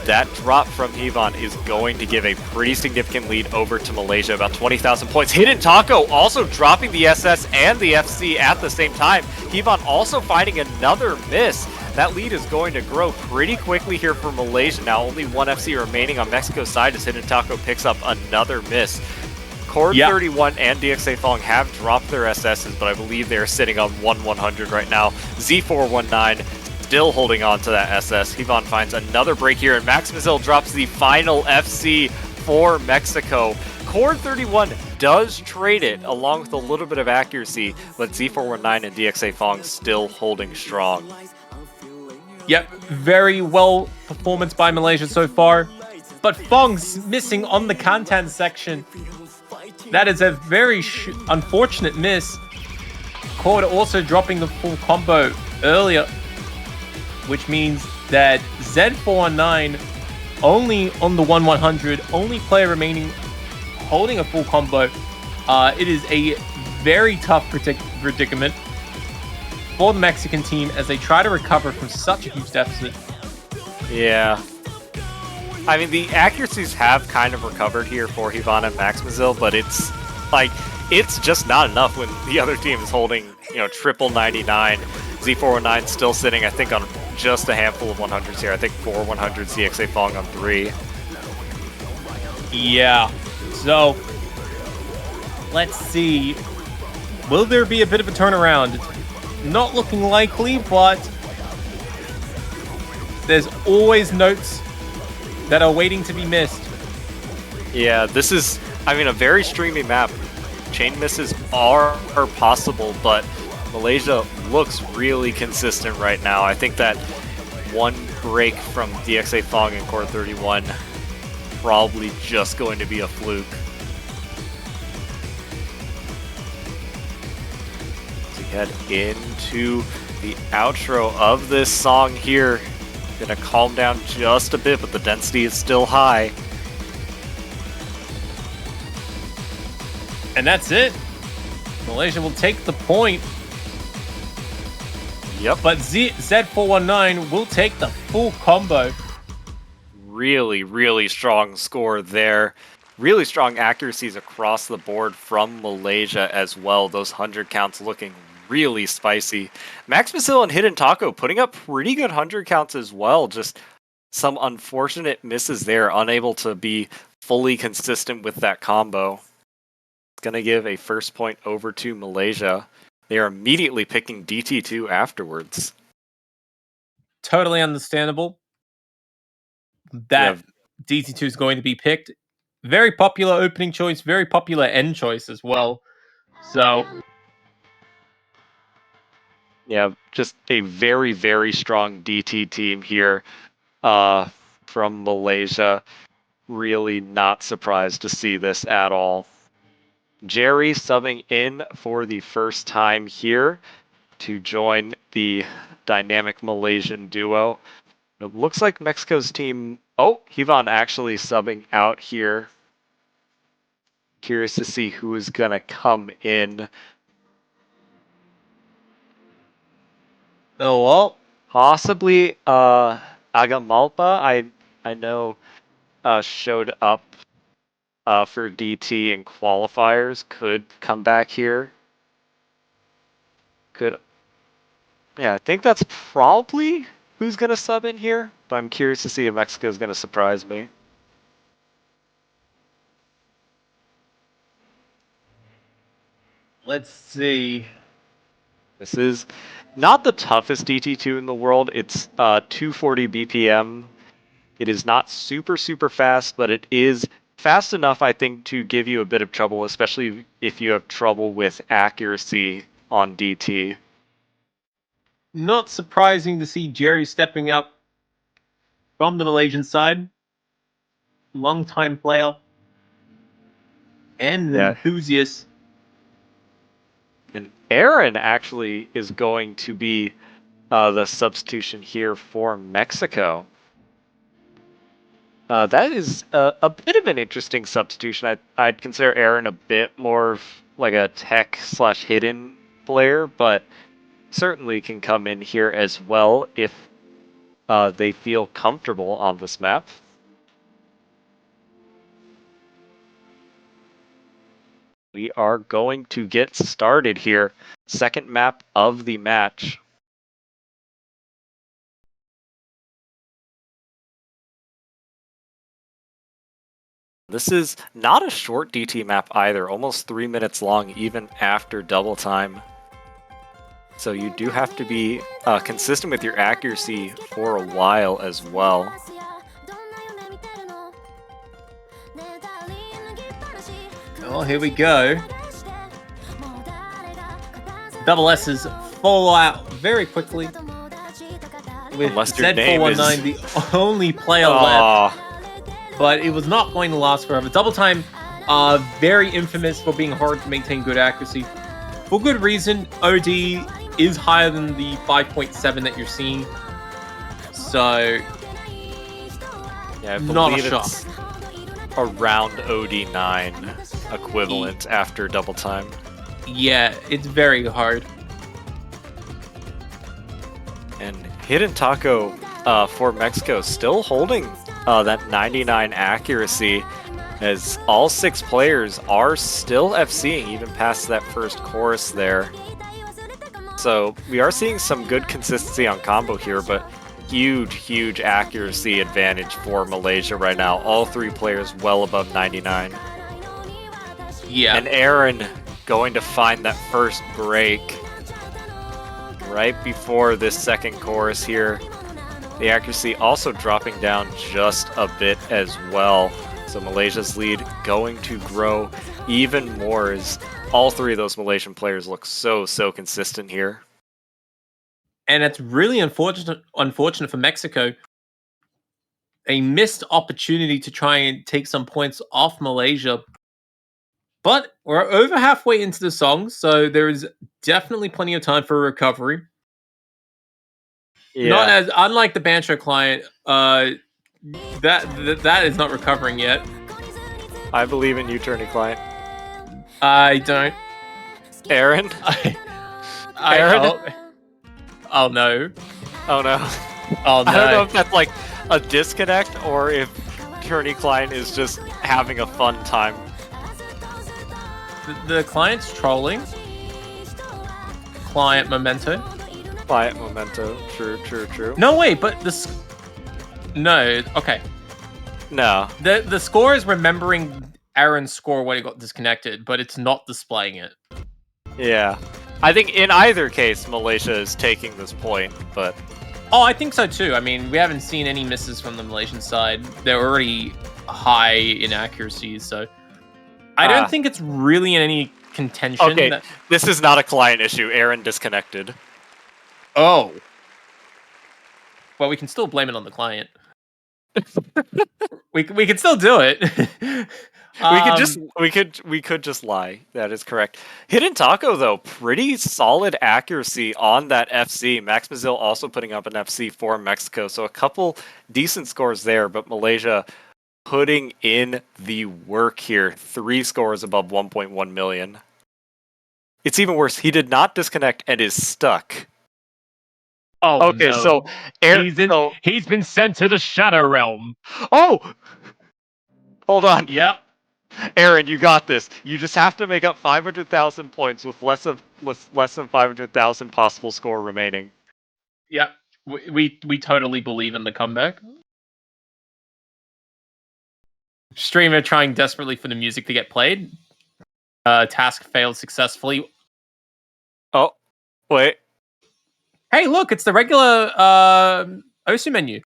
S2: that drop from Ivan is going to give a pretty significant lead over to Malaysia, about 20,000 points. Hidden Taco also dropping the SS and the FC at the same time. Ivan also finding another miss. That lead is going to grow pretty quickly here for Malaysia. Now only one FC remaining on Mexico's side as Hidden Taco picks up another miss. Cord 31 and DXA Fong have dropped their SSs, but I believe they're sitting on 100 right now. Z419 still holding on to that SS. Ivan finds another break here, and Max Mazil drops the final FC for Mexico. Cord 31 does trade it along with a little bit of accuracy, but Z419 and DXA Fong still holding strong.
S1: Yep, very well performance by Malaysia so far, but Fong's missing on the Kantan section. That is a very unfortunate miss. Cord also dropping the full combo earlier, which means that Z419 only on the 100, only player remaining holding a full combo. It is a very tough predicament for the Mexican team as they try to recover from such a huge deficit.
S2: Yeah. I mean, the accuracies have kind of recovered here for Ivan and Max Mazil, but it's like, it's just not enough when the other team is holding, you know, triple 99. Z419 still sitting, I think, on just a handful of 100s here. I think 4 100s, DXA Fong on 3.
S1: Yeah. So, let's see. Will there be a bit of a turnaround? It's not looking likely, but there's always notes that are waiting to be missed.
S2: Yeah, this is, I mean, a very streamy map. Chain misses are possible, but Malaysia looks really consistent right now. I think that one break from DXA Fong and Core 31 probably just going to be a fluke. As we head into the outro of this song here, gonna calm down just a bit, but the density is still high.
S1: And that's it. Malaysia will take the point.
S2: Yep.
S1: But Z419 will take the full combo.
S2: Really strong score there. Really strong accuracies across the board from Malaysia as well. Those 100 counts looking really spicy. Max Mazil and Hidden Taco putting up pretty good 100 counts as well. Just some unfortunate misses there, unable to be fully consistent with that combo. It's going to give a first point over to Malaysia. They are immediately picking DT2 afterwards.
S1: Totally understandable that DT2 is going to be picked. Very popular opening choice, very popular end choice as well. So,
S2: yeah, just a very strong DT team here from Malaysia. Really not surprised to see this at all. Jerry subbing in for the first time here to join the dynamic Malaysian duo. It looks like Mexico's team... Oh, Ivan actually subbing out here. Curious to see who is going to come in.
S1: oh well.
S2: Possibly Agamalpa, I know showed up for DT in qualifiers, could come back here. Yeah, I think that's probably who's going to sub in here, but I'm curious to see if Mexico's going to surprise me.
S1: Let's see.
S2: This is not the toughest DT2 in the world. It's 240 BPM. It is not super, super fast, but it is fast enough, I think, to give you a bit of trouble, especially if you have trouble with accuracy on DT.
S1: Not surprising to see Jerry stepping up from the Malaysian side. Long-time player and an enthusiast.
S2: And Aaron actually is going to be the substitution here for Mexico. That is a bit of an interesting substitution. I'd consider Aaron a bit more of like a tech/hidden player, but certainly can come in here as well if they feel comfortable on this map. We are going to get started here. Second map of the match. This is not a short DT map either, almost 3 minutes long even after double time. So you do have to be consistent with your accuracy for a while as well.
S1: Oh, here we go. Double S's fall out very quickly. With Z419 the only player left. But it was not going to last forever. Double time, very infamous for being hard to maintain good accuracy. For good reason, OD is higher than the 5.7 that you're seeing. So,
S2: yeah, I
S1: not a shock.
S2: It's around OD9 equivalent after double time.
S1: Yeah, it's very hard.
S2: And Hidden Taiko for Mexico still holding that 99 accuracy, as all 6 players are still FCing even past that first chorus there. So we are seeing some good consistency on combo here, but huge accuracy advantage for Malaysia right now. All 3 players well above 99.
S1: Yeah.
S2: And Aaron going to find that first break right before this second chorus here. The accuracy also dropping down just a bit as well. So Malaysia's lead going to grow even more as all 3 of those Malaysian players look so consistent here.
S1: And it's really unfortunate for Mexico. A missed opportunity to try and take some points off Malaysia. But we're over halfway into the song, so there is definitely plenty of time for recovery.
S2: Yeah.
S1: Not as unlike the Bancho client, that is not recovering yet.
S2: I believe in you, Tourney client.
S1: I don't.
S2: Aaron?
S1: Aaron? Oh no.
S2: Oh no.
S1: Oh no.
S2: I don't know if that's like a disconnect or if Tourney client is just having a fun time.
S1: The client's trolling. Client memento.
S2: Client memento. True.
S1: No, wait, but this. No, okay.
S2: No.
S1: The score is remembering Aaron's score when it got disconnected, but it's not displaying it.
S2: Yeah. I think in either case, Malaysia is taking this point, but...
S1: Oh, I think so too. I mean, we haven't seen any misses from the Malaysian side. They're already high in accuracy, so... I don't think it's really in any contention.
S2: Okay, this is not a client issue. Aaron disconnected.
S1: Oh. Well, we can still blame it on the client. we can still do it.
S2: We could just lie. That is correct. Hidden Taco though, pretty solid accuracy on that FC. Max Mazil also putting up an FC for Mexico, so a couple decent scores there. But Malaysia putting in the work here. 3 scores above 1.1 million. It's even worse. He did not disconnect and is stuck.
S1: Oh,
S2: okay,
S1: no.
S2: so
S1: he's been sent to the Shadow Realm.
S2: Oh, hold on.
S1: Yep.
S2: Aaron, you got this. You just have to make up 500,000 points with less than 500,000 possible score remaining.
S1: Yep. We totally believe in the comeback. Streamer trying desperately for the music to get played. Task failed successfully.
S2: Wait.
S1: Hey, look, it's the regular Osu menu.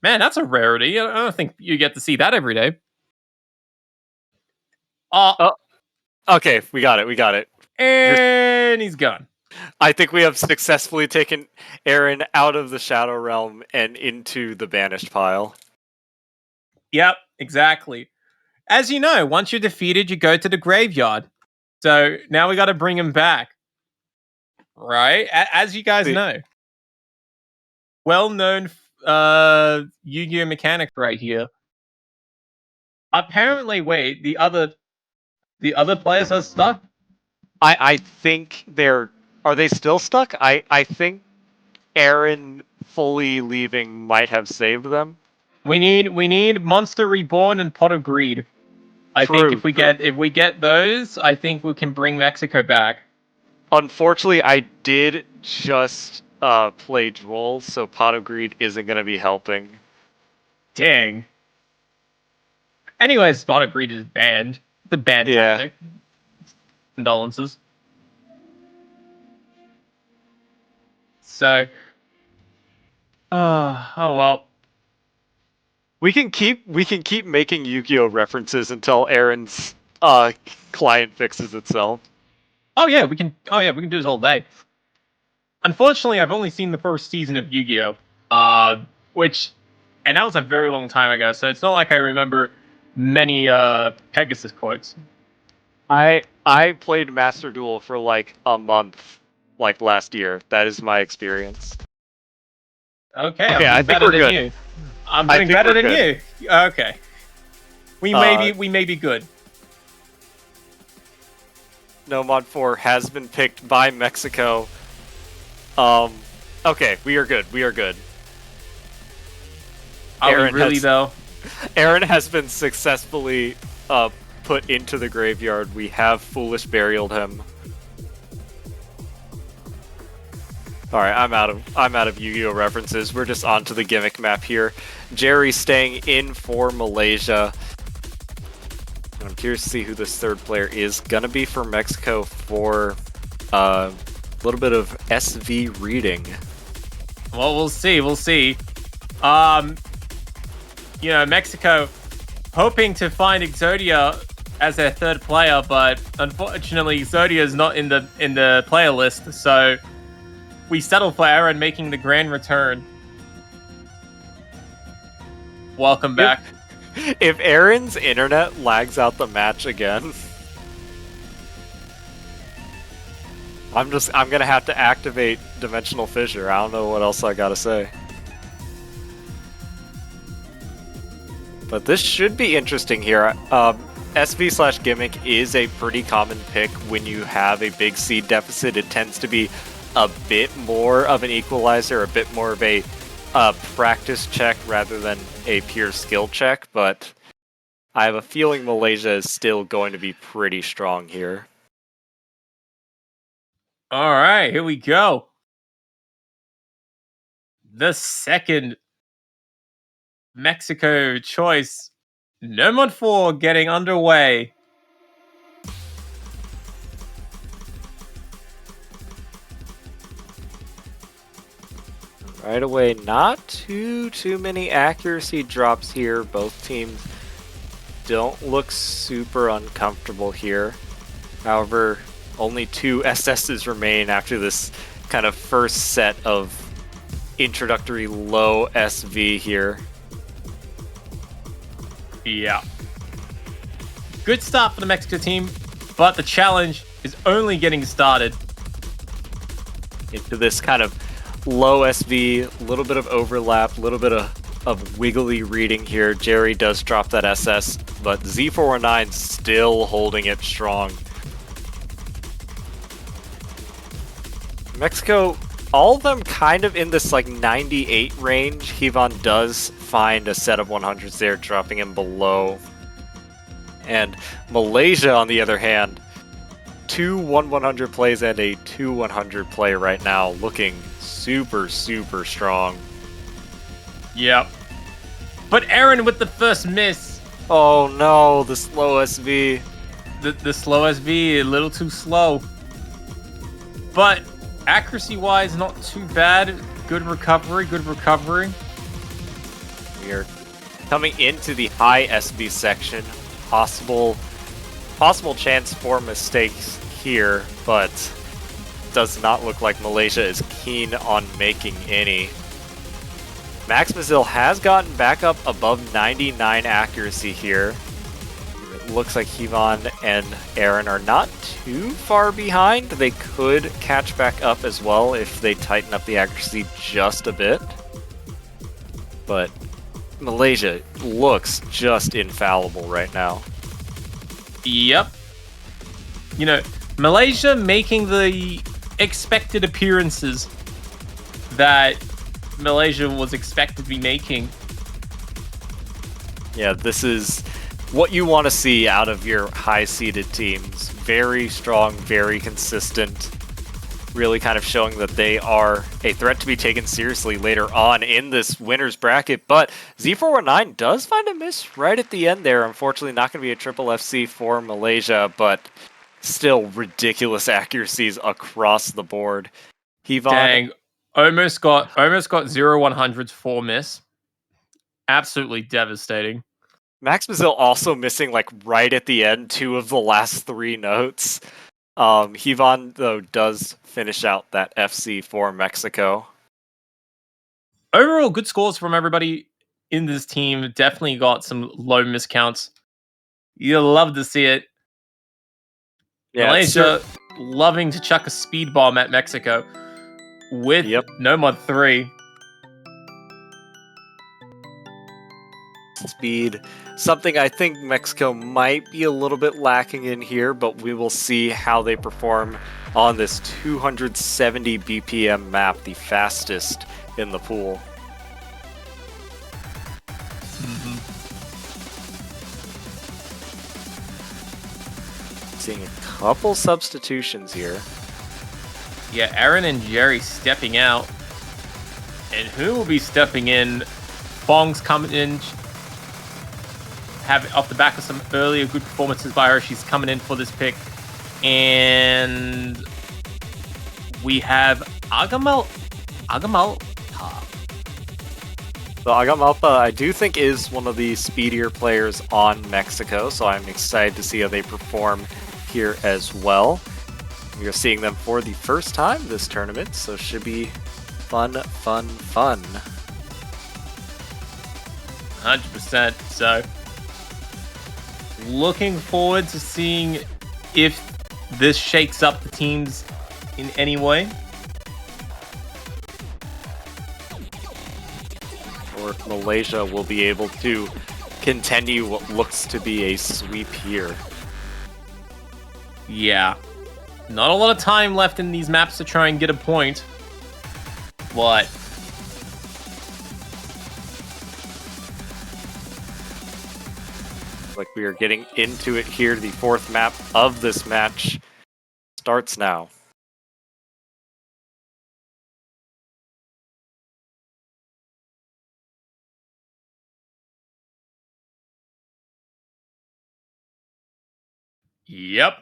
S1: Man, that's a rarity. I don't think you get to see that every day.
S2: Oh, okay, we got it.
S1: And he's gone.
S2: I think we have successfully taken Aaron out of the Shadow Realm and into the banished pile.
S1: Yep, exactly. As you know, once you're defeated, you go to the graveyard. So now we got to bring him back. Right? As you guys know. Well-known Yu-Gi-Oh mechanic right here. Apparently, wait, the other players are stuck?
S2: I think are they still stuck? I think Aaron fully leaving might have saved them.
S1: We need Monster Reborn and Pot of Greed. I think if we get those, I think we can bring Mexico back.
S2: Unfortunately, I did just play Droll, so Pot of Greed isn't going to be helping.
S1: Dang. Anyways, Pot of Greed is banned. The banned tactic. Condolences. So, oh well.
S2: We can keep making Yu-Gi-Oh references until Aaron's client fixes itself.
S1: Oh yeah, we can do this all day. Unfortunately, I've only seen the first season of Yu-Gi-Oh, and that was a very long time ago, so it's not like I remember many Pegasus quotes.
S2: I played Master Duel for like a month, like last year. That is my experience.
S1: Okay,
S2: I think we're good.
S1: You. I'm doing better than
S2: good.
S1: you. Okay, we may be good.
S2: No Mod 4 has been picked by Mexico. Okay, we are good.
S1: Are we really though?
S2: Aaron has been successfully put into the graveyard. We have Foolish Burialed him. Alright, I'm out of Yu-Gi-Oh references. We're just on to the gimmick map here. Jerry staying in for Malaysia. I'm curious to see who this third player is gonna be for Mexico for a little bit of SV reading.
S1: Well, we'll see. Mexico hoping to find Exodia as their third player, but unfortunately Exodia is not in the player list, so we settle for Aaron making the grand return. Welcome back.
S2: If Aaron's internet lags out the match again, I'm gonna have to activate Dimensional Fissure. I don't know what else I gotta say. But this should be interesting here. SV/Gimmick is a pretty common pick when you have a big seed deficit. It tends to be a bit more of an equalizer, a bit more of a practice check rather than a pure skill check, but I have a feeling Malaysia is still going to be pretty strong here.
S1: All right, here we go. The second Mexico choice. No Mod 4 getting underway.
S2: Right away, not too many accuracy drops here. Both teams don't look super uncomfortable here. However, only 2 SSs remain after this kind of first set of introductory low SV here.
S1: Yeah. Good start for the Mexico team, but the challenge is only getting started.
S2: Into this kind of low SV, a little bit of overlap, a little bit of wiggly reading here. Jerry does drop that SS, but Z419 still holding it strong. Mexico, all of them kind of in this like 98 range. Hivon does find a set of 100s there, dropping him below. And Malaysia, on the other hand, 2 1/100 plays and a 2 100 play right now, looking super strong.
S1: Yep. But Aaron with the first miss.
S2: Oh no, the slow SV.
S1: The slow SV, a little too slow. But accuracy-wise, not too bad. Good recovery, good recovery.
S2: We are coming into the high SB section. Possible chance for mistakes here, but does not look like Malaysia is keen on making any. Max Mazil has gotten back up above 99 accuracy here. It looks like Hivan and Aaron are not too far behind. They could catch back up as well if they tighten up the accuracy just a bit. But Malaysia looks just infallible right now.
S1: Yep. You know, Malaysia making the expected appearances that Malaysia was expected to be making.
S2: Yeah, this is what you want to see out of your high-seeded teams. Very strong, very consistent. Really kind of showing that they are a threat to be taken seriously later on in this winner's bracket. But Z419 does find a miss right at the end there. Unfortunately, not going to be a triple FC for Malaysia, but still ridiculous accuracies across the board. Hivan,
S1: Dang, almost got 0-100s for miss. Absolutely devastating.
S2: Max Mazil also missing like right at the end 2 of the last 3 notes. Hivan, though, does finish out that FC for Mexico.
S1: Overall, good scores from everybody in this team. Definitely got some low miscounts. You'll love to see it.
S2: Yeah,
S1: Malaysia loving to chuck a speed bomb at Mexico with no mod 3.
S2: Speed, something I think Mexico might be a little bit lacking in here, but we will see how they perform on this 270 BPM map, the fastest in the pool. Seeing a couple substitutions here.
S1: Yeah, Aaron and Jerry stepping out. And who will be stepping in? Fong's coming in. Have off the back of some earlier good performances by her. She's coming in for this pick. And we have Agamalpa.
S2: So Agamalpa, I do think, is one of the speedier players on Mexico, so I'm excited to see how they perform here as well. We are seeing them for the first time this tournament, so should be fun.
S1: 100%. So, looking forward to seeing if this shakes up the teams in any way.
S2: Or if Malaysia will be able to continue what looks to be a sweep here.
S1: Yeah. Not a lot of time left in these maps to try and get a point. But
S2: like we are getting into it here. The 4th map of this match starts now.
S1: yep.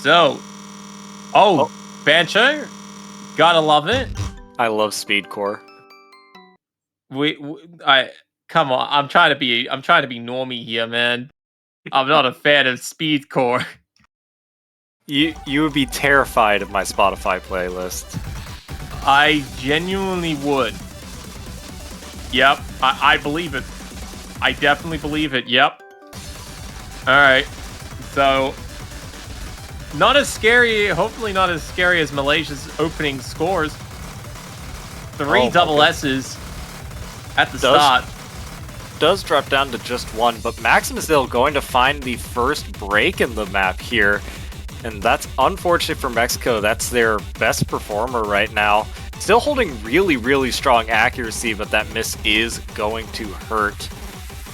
S1: So, Bancho, gotta love it.
S2: I love Speedcore.
S1: Come on. I'm trying to be normie here, man. I'm not a fan of Speedcore.
S2: You would be terrified of my Spotify playlist.
S1: I genuinely would. Yep, I believe it. I definitely believe it. Yep. All right. So, not as scary. Hopefully, not as scary as Malaysia's opening scores. 3 double S's at the start.
S2: Does drop down to just 1, but Maximizil going to find the first break in the map here, and that's unfortunate for Mexico. That's their best performer right now. Still holding really strong accuracy, but that miss is going to hurt.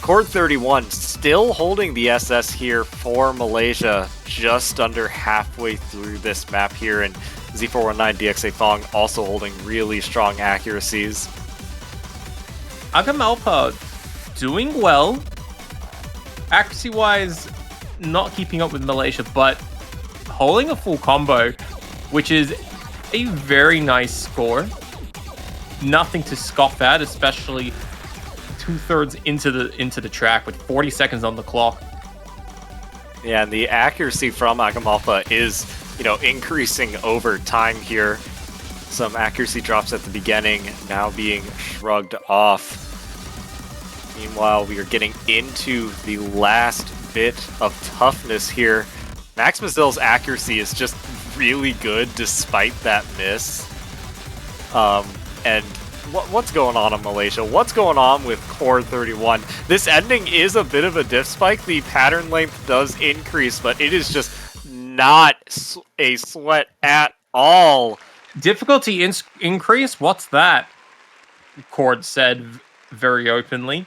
S2: Cord 31 still holding the SS here for Malaysia, just under halfway through this map here, and Z419 DXA Fong also holding really strong accuracies.
S1: Agamalpa doing well. Accuracy-wise, not keeping up with Malaysia, but holding a full combo, which is a very nice score. Nothing to scoff at, especially 2/3 into the track with 40 seconds on the clock.
S2: Yeah, and the accuracy from Agamalpa is, increasing over time here. Some accuracy drops at the beginning, now being shrugged off. Meanwhile, we are getting into the last bit of toughness here. Max Mazil's accuracy is just really good despite that miss. And what's going on in Malaysia? What's going on with Core 31? This ending is a bit of a diff spike. The pattern length does increase, but it is just not a sweat at all.
S1: Difficulty increase? What's that? Cord said very openly.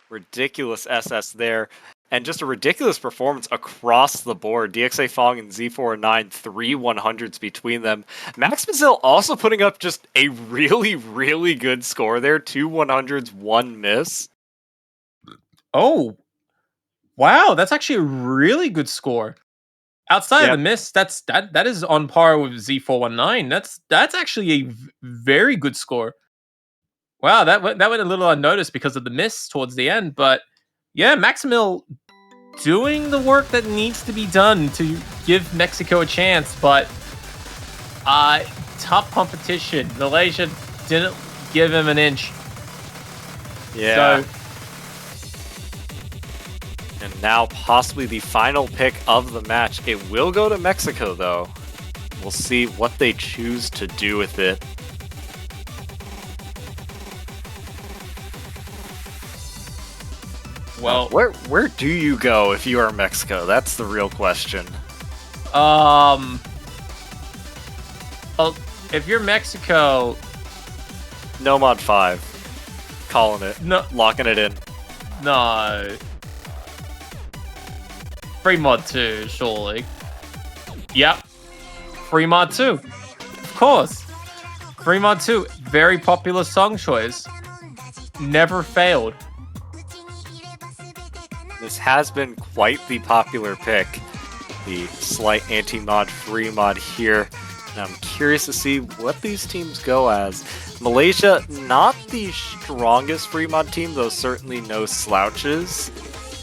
S2: Ridiculous SS there. And just a ridiculous performance across the board. DXA Fong and Z409, 3 100s between them. Max Mazil also putting up just a really, really good score there. 2 100s, 1 miss.
S1: Oh, wow. That's actually a really good score. Outside of the miss, that is on par with Z419. That's actually a very good score. Wow, that went a little unnoticed because of the miss towards the end, but yeah, Maximil doing the work that needs to be done to give Mexico a chance, but tough competition. Malaysia didn't give him an inch.
S2: Yeah.
S1: So,
S2: and now possibly the final pick of the match. It will go to Mexico, though. We'll see what they choose to do with it.
S1: well,
S2: Where do you go if you are Mexico? That's the real question.
S1: well, if you're Mexico,
S2: No mod 5. Calling it.
S1: No.
S2: Locking it in.
S1: no. Free mod 2, surely. Yep. Free mod 2. Of course. Free mod 2. Very popular song choice. Never failed.
S2: This has been quite the popular pick. The slight anti-mod free mod here. And I'm curious to see what these teams go as. Malaysia, not the strongest free mod team, though certainly no slouches.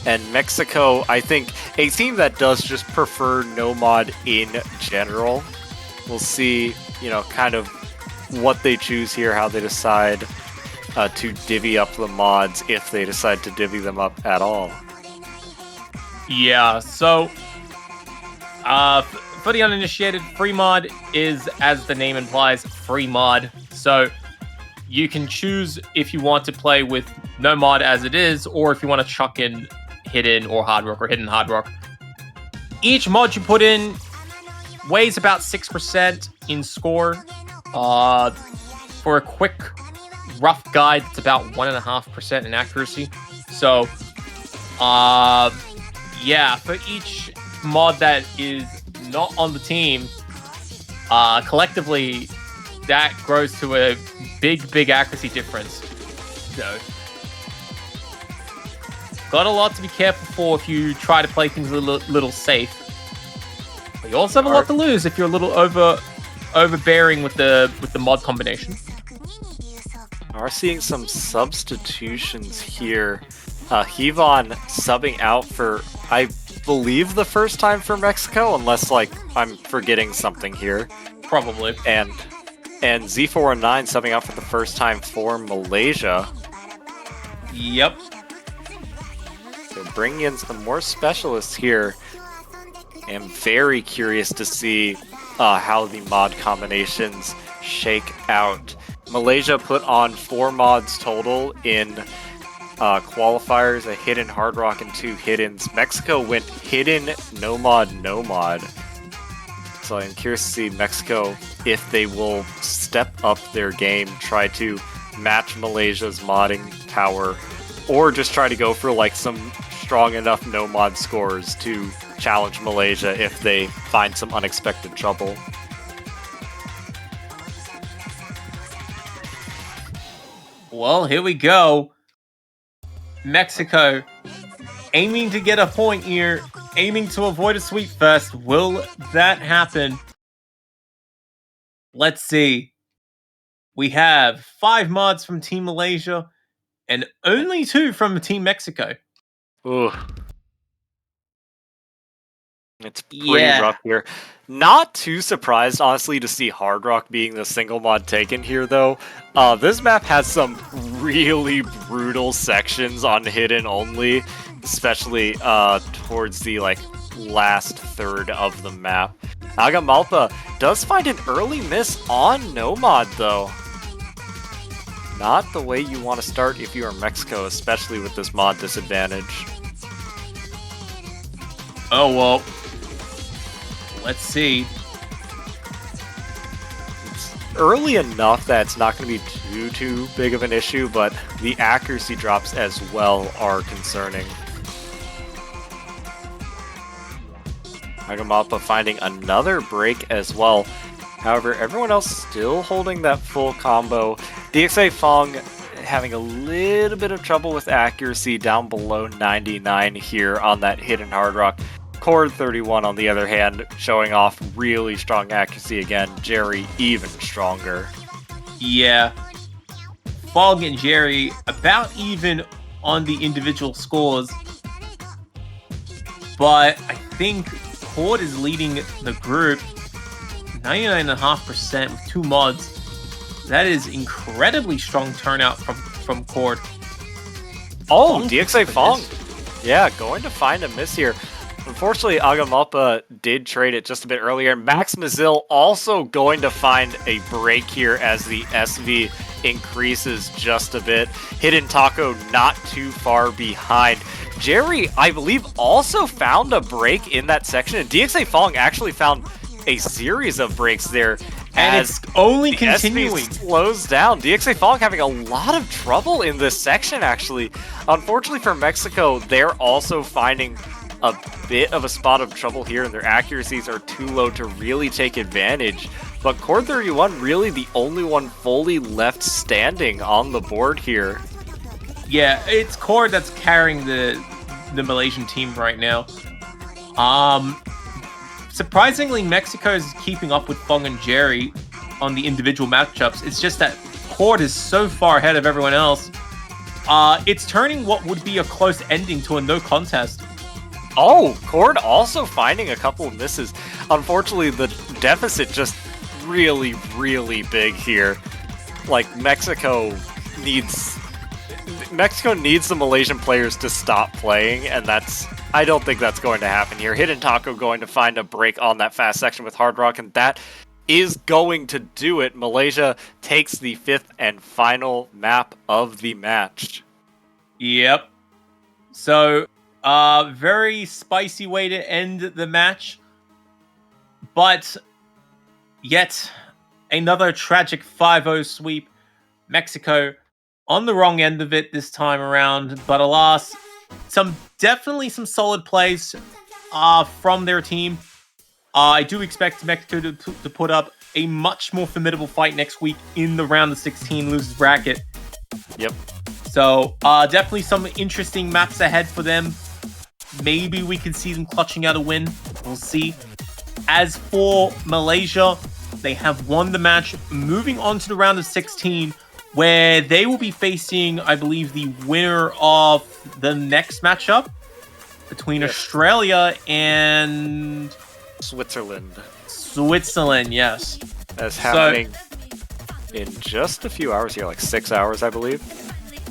S2: And Mexico, I think, a team that does just prefer no mod in general. We'll see, kind of what they choose here, how they decide to divvy up the mods, if they decide to divvy them up at all.
S1: Yeah, so for the uninitiated, free mod is, as the name implies, free mod. So you can choose if you want to play with no mod as it is, or if you want to chuck in hidden or hard rock or hidden hard rock. Each mod you put in weighs about 6% in score. For a quick, rough guide, it's about 1.5% in accuracy. So, yeah, for each mod that is not on the team, collectively, that grows to a big accuracy difference. So, got a lot to be careful for if you try to play things a little safe. But you also have a lot to lose if you're a little overbearing with the mod combination.
S2: Are seeing some substitutions here. Hivon subbing out for, I believe, the first time for Mexico, unless I'm forgetting something here.
S1: Probably.
S2: And Z419 subbing out for the first time for Malaysia.
S1: Yep.
S2: So bringing in some more specialists here. I'm very curious to see how the mod combinations shake out. Malaysia put on 4 mods total in qualifiers, a hidden hard rock and 2 hiddens. Mexico went hidden, no mod. So I'm curious to see Mexico if they will step up their game, try to match Malaysia's modding power, or just try to go for some strong enough no mod scores to challenge Malaysia if they find some unexpected trouble.
S1: Well, here we go. Mexico aiming to get a point here, aiming to avoid a sweep first. Will that happen? Let's see. We have 5 mods from Team Malaysia and only 2 from Team Mexico.
S2: Ooh. It's pretty
S1: Yeah.
S2: rough here. Not too surprised, honestly, to see Hard Rock being the single mod taken here, though. This map has some really brutal sections on hidden only, especially towards the last third of the map. Agamalpa does find an early miss on no mod, though. Not the way you want to start if you are Mexico, especially with this mod disadvantage.
S1: Oh, well. Let's see.
S2: It's early enough that it's not going to be too big of an issue, but the accuracy drops as well are concerning. Agamalpa finding another break as well. However, everyone else still holding that full combo. DXA Fong having a little bit of trouble with accuracy, down below 99 here on that hidden Hard Rock. Cord 31 on the other hand, showing off really strong accuracy again. Jerry even stronger.
S1: Yeah. Fog and Jerry about even on the individual scores. But I think Cord is leading the group 99.5% with 2 mods. That is incredibly strong turnout from Cord.
S2: Oh, DXA Fong. Yeah, going to find a miss here. Unfortunately, Agamalpa did trade it just a bit earlier. Max Mazil also going to find a break here as the SV increases just a bit. Hidden Taco not too far behind. Jerry, I believe, also found a break in that section, and DXA Fong actually found a series of breaks there.
S1: And
S2: as
S1: it's only
S2: the
S1: continuing.
S2: SV slows down. DXA Fong having a lot of trouble in this section, actually. Unfortunately for Mexico, they're also finding a bit of a spot of trouble here, and their accuracies are too low to really take advantage. But Cord 31 really the only one fully left standing on the board here.
S1: Yeah, it's Cord that's carrying the Malaysian team right now. Surprisingly, Mexico is keeping up with Fong and Jerry on the individual matchups. It's just that Cord is so far ahead of everyone else. It's turning what would be a close ending to a no contest.
S2: Oh, Cord also finding a couple of misses. Unfortunately, the deficit just really, really big here. Mexico needs the Malaysian players to stop playing, and I don't think that's going to happen here. Hidden Taco going to find a break on that fast section with Hard Rock, and that is going to do it. Malaysia takes the 5th and final map of the match.
S1: Yep. So, very spicy way to end the match. But yet another tragic 5-0 sweep. Mexico on the wrong end of it this time around. But alas, definitely some solid plays from their team. I do expect Mexico to put up a much more formidable fight next week in the round of 16 losers bracket.
S2: Yep.
S1: So definitely some interesting maps ahead for them. Maybe we can see them clutching out a win. We'll see. As for Malaysia, they have won the match, moving on to the round of 16, where they will be facing, I believe, the winner of the next matchup between Australia and
S2: Switzerland,
S1: yes.
S2: That's happening in just a few hours here, 6 hours, I believe.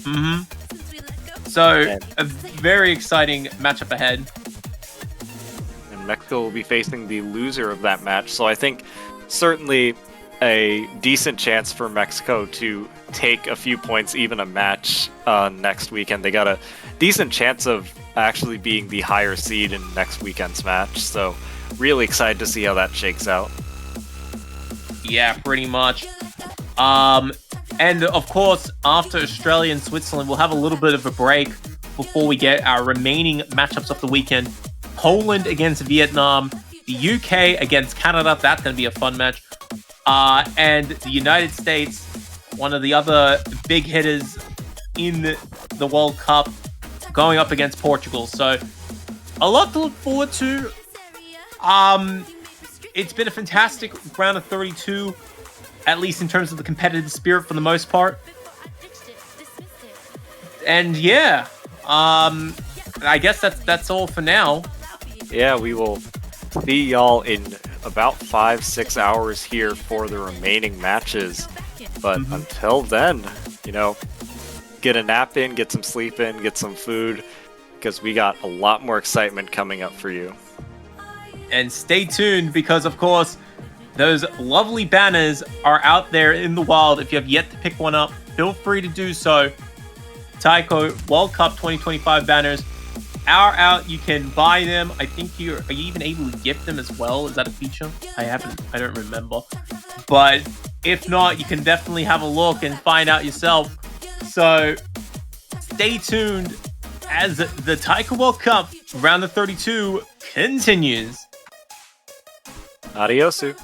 S1: Mm-hmm. So, a very exciting matchup ahead.
S2: And Mexico will be facing the loser of that match, so I think certainly a decent chance for Mexico to take a few points, even a match next weekend. They got a decent chance of actually being the higher seed in next weekend's match, so really excited to see how that shakes out.
S1: Yeah, pretty much. And of course, after Australia and Switzerland, we'll have a little bit of a break before we get our remaining matchups of the weekend. Poland against Vietnam, the UK against Canada, that's going to be a fun match. And the United States, one of the other big hitters in the World Cup, going up against Portugal. So, a lot to look forward to. It's been a fantastic round of 32. at least in terms of the competitive spirit for the most part. And yeah, I guess that's all for now.
S2: Yeah, we will see y'all in about 5-6 hours here for the remaining matches. But until then, get a nap in, get some sleep in, get some food, because we got a lot more excitement coming up for you.
S1: And stay tuned because, of course, those lovely banners are out there in the wild. If you have yet to pick one up, feel free to do so. Taiko World Cup 2025 banners are out. You can buy them. I think are you even able to gift them as well? Is that a feature? I don't remember. But if not, you can definitely have a look and find out yourself. So stay tuned as the Taiko World Cup round of 32 continues.
S2: Adiosu.